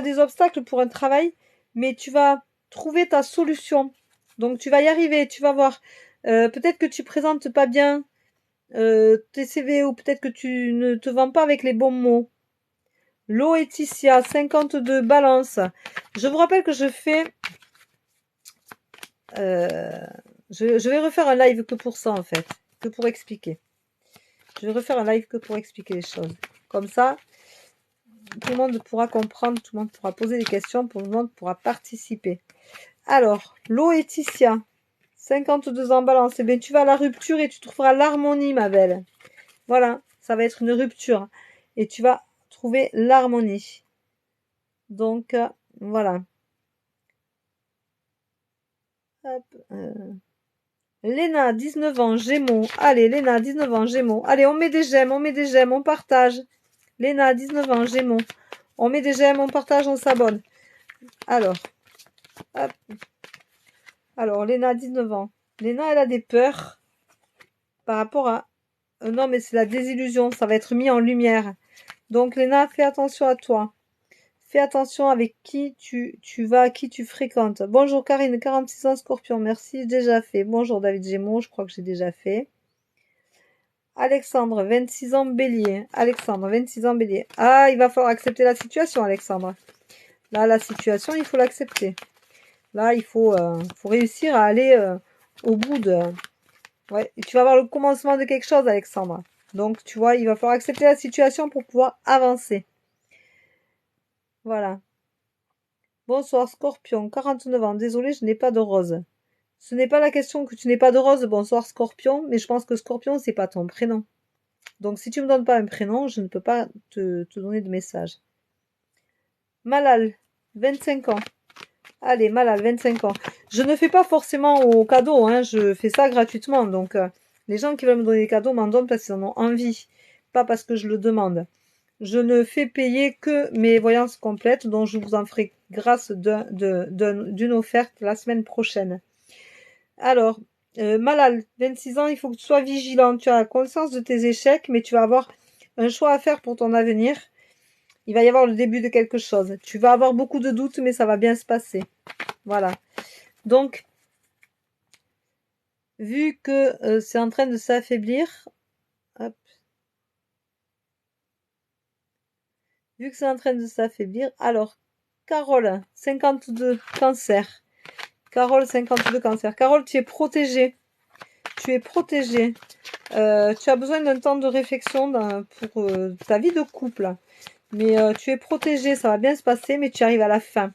des obstacles pour un travail, mais tu vas trouver ta solution. Donc tu vas y arriver, tu vas voir. Peut-être que tu présentes pas bien tes CV ou peut-être que tu ne te vends pas avec les bons mots. Loétitia, 52, Balance. Je vous rappelle que je fais... je vais refaire un live que pour ça en fait, que pour expliquer. Je vais refaire un live que pour expliquer les choses. Comme ça, tout le monde pourra comprendre, tout le monde pourra poser des questions, tout le monde pourra participer. Alors, Loétitia, 52 ans, Balance. Eh bien, tu vas à la rupture et tu trouveras l'harmonie, ma belle. Voilà, ça va être une rupture. Et tu vas trouver l'harmonie. Donc, voilà. Hop, Léna, 19 ans, Gémeaux. Allez, Léna, 19 ans, Gémeaux. Allez, on met des j'aime, on partage. Léna, 19 ans, Gémeaux. On met des j'aime, on partage, on s'abonne. Alors, hop. Alors, Léna, 19 ans. Léna, elle a des peurs par rapport à... non, mais c'est la désillusion. Ça va être mis en lumière. Donc, Léna, fais attention à toi. Fais attention avec qui tu vas, qui tu fréquentes. Bonjour Karine, 46 ans, Scorpion. Merci, déjà fait. Bonjour David Gémeaux, je crois que j'ai déjà fait. Alexandre, 26 ans, Bélier. Alexandre, 26 ans, Bélier. Ah, il va falloir accepter la situation, Alexandre. Là, la situation, il faut l'accepter. Là, il faut réussir à aller au bout de... Ouais, tu vas avoir le commencement de quelque chose, Alexandre. Donc, tu vois, il va falloir accepter la situation pour pouvoir avancer. Voilà. Bonsoir, Scorpion, 49 ans. Désolé, je n'ai pas de rose. Ce n'est pas la question que tu n'aies pas de rose. Bonsoir, Scorpion. Mais je pense que Scorpion, c'est pas ton prénom. Donc, si tu me donnes pas un prénom, je ne peux pas te donner de message. Malal, 25 ans. Allez, Malal, 25 ans. Je ne fais pas forcément au cadeau, hein. Je fais ça gratuitement. Donc, les gens qui veulent me donner des cadeaux m'en donnent parce qu'ils en ont envie. Pas parce que je le demande. Je ne fais payer que mes voyances complètes, dont je vous en ferai grâce d'une offerte la semaine prochaine. Alors, Malal, 26 ans, il faut que tu sois vigilant. Tu as conscience de tes échecs, mais tu vas avoir un choix à faire pour ton avenir. Il va y avoir le début de quelque chose. Tu vas avoir beaucoup de doutes, mais ça va bien se passer. Voilà. Donc, vu que c'est en train de s'affaiblir, hop. Vu que c'est en train de s'affaiblir, alors, Carole, 52, cancer. Carole, 52, cancer. Carole, tu es protégée. Tu es protégée. Tu as besoin d'un temps de réflexion pour ta vie de couple. Mais tu es protégée, ça va bien se passer, mais tu arrives à la fin.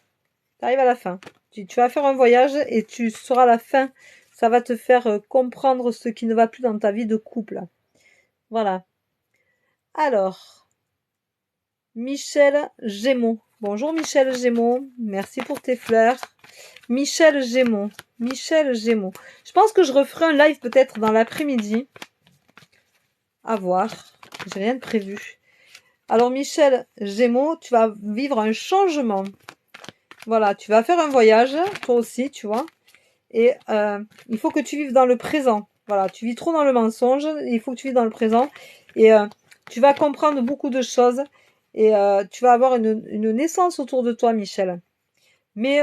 Tu arrives à la fin. Tu vas faire un voyage et tu sauras la fin. Ça va te faire comprendre ce qui ne va plus dans ta vie de couple. Voilà. Alors, Michel Gémeaux. Bonjour Michel Gémeaux. Merci pour tes fleurs. Michel Gémeaux. Michel Gémeaux. Je pense que je referai un live peut-être dans l'après-midi. À voir. J'ai rien de prévu. Alors Michel Gémeaux, tu vas vivre un changement. Voilà, tu vas faire un voyage, toi aussi, tu vois. Et il faut que tu vives dans le présent. Voilà, tu vis trop dans le mensonge, il faut que tu vives dans le présent. Et tu vas comprendre beaucoup de choses. Et tu vas avoir une naissance autour de toi, Michel. Mais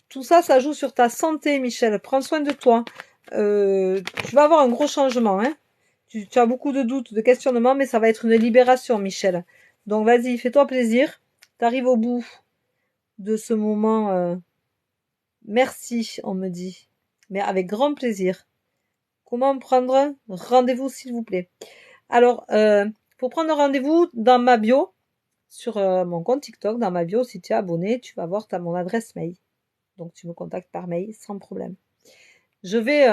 tout ça, ça joue sur ta santé, Michel. Prends soin de toi. Tu vas avoir un gros changement, hein. Tu as beaucoup de doutes, de questionnements, mais ça va être une libération, Michel. Donc vas-y, fais-toi plaisir. T'arrives au bout de ce moment. Merci, on me dit. Mais avec grand plaisir. Comment prendre rendez-vous, s'il vous plaît? Alors, pour prendre rendez-vous, dans ma bio, sur mon compte TikTok, dans ma bio, si tu es abonné, tu vas voir, tu as mon adresse mail. Donc, tu me contactes par mail sans problème. Je vais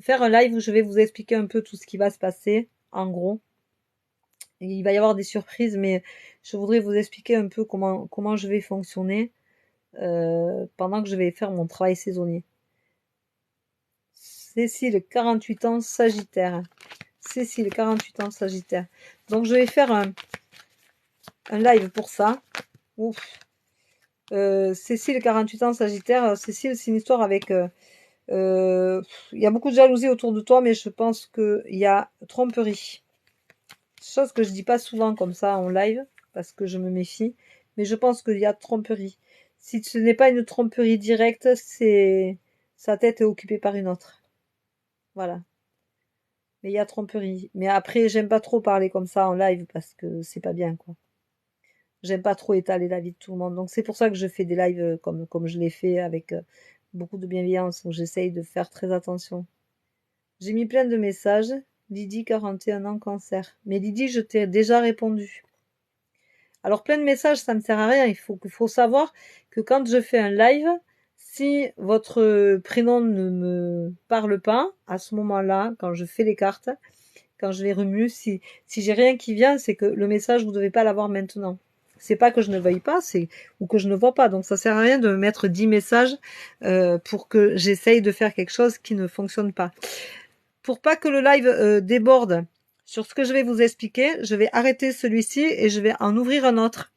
faire un live où je vais vous expliquer un peu tout ce qui va se passer, en gros. Il va y avoir des surprises, mais je voudrais vous expliquer un peu comment je vais fonctionner pendant que je vais faire mon travail saisonnier. Cécile, 48 ans, Sagittaire. Cécile, 48 ans, Sagittaire. Donc, je vais faire un live pour ça. Ouf. Cécile, 48 ans, Sagittaire. Cécile, c'est une histoire avec... il y a beaucoup de jalousie autour de toi, mais je pense qu'il y a tromperie. Chose que je dis pas souvent comme ça en live, parce que je me méfie. Mais je pense qu'il y a tromperie. Si ce n'est pas une tromperie directe, c'est... Sa tête est occupée par une autre. Voilà. Mais il y a tromperie. Mais après, j'aime pas trop parler comme ça en live parce que c'est pas bien, quoi. J'aime pas trop étaler la vie de tout le monde. Donc c'est pour ça que je fais des lives comme je l'ai fait avec beaucoup de bienveillance, où j'essaye de faire très attention. J'ai mis plein de messages. Lydie, 41 ans, cancer. Mais Lydie, je t'ai déjà répondu. Alors plein de messages, ça ne sert à rien. Il faut savoir que quand je fais un live, si votre prénom ne me parle pas, à ce moment-là, quand je fais les cartes, quand je les remue, si j'ai rien qui vient, c'est que le message, vous devez pas l'avoir maintenant. C'est pas que je ne veuille pas, ou que je ne vois pas. Donc ça sert à rien de me mettre 10 messages pour que j'essaye de faire quelque chose qui ne fonctionne pas. Pour pas que le live déborde sur ce que je vais vous expliquer. Je vais arrêter celui-ci et je vais en ouvrir un autre.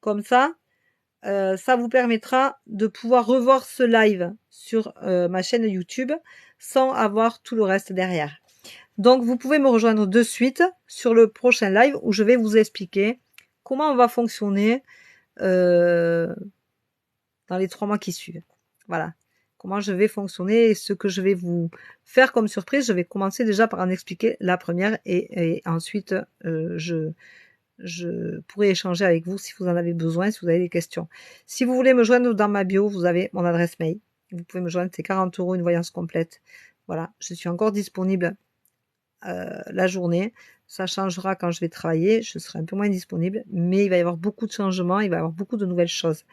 Comme ça, ça vous permettra de pouvoir revoir ce live sur ma chaîne YouTube sans avoir tout le reste derrière. Donc, vous pouvez me rejoindre de suite sur le prochain live où je vais vous expliquer comment on va fonctionner dans les 3 mois qui suivent. Voilà. Comment je vais fonctionner et ce que je vais vous faire comme surprise. Je vais commencer déjà par en expliquer la première et ensuite je pourrai échanger avec vous si vous en avez besoin, si vous avez des questions. Si vous voulez me joindre dans ma bio, vous avez mon adresse mail. Vous pouvez me joindre, c'est 40 € une voyance complète. Voilà, je suis encore disponible la journée. Ça changera quand je vais travailler, je serai un peu moins disponible, mais il va y avoir beaucoup de changements, il va y avoir beaucoup de nouvelles choses.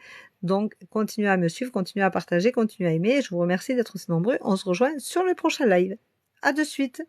Donc, continuez à me suivre, continuez à partager, continuez à aimer. Je vous remercie d'être aussi nombreux. On se rejoint sur le prochain live. À de suite.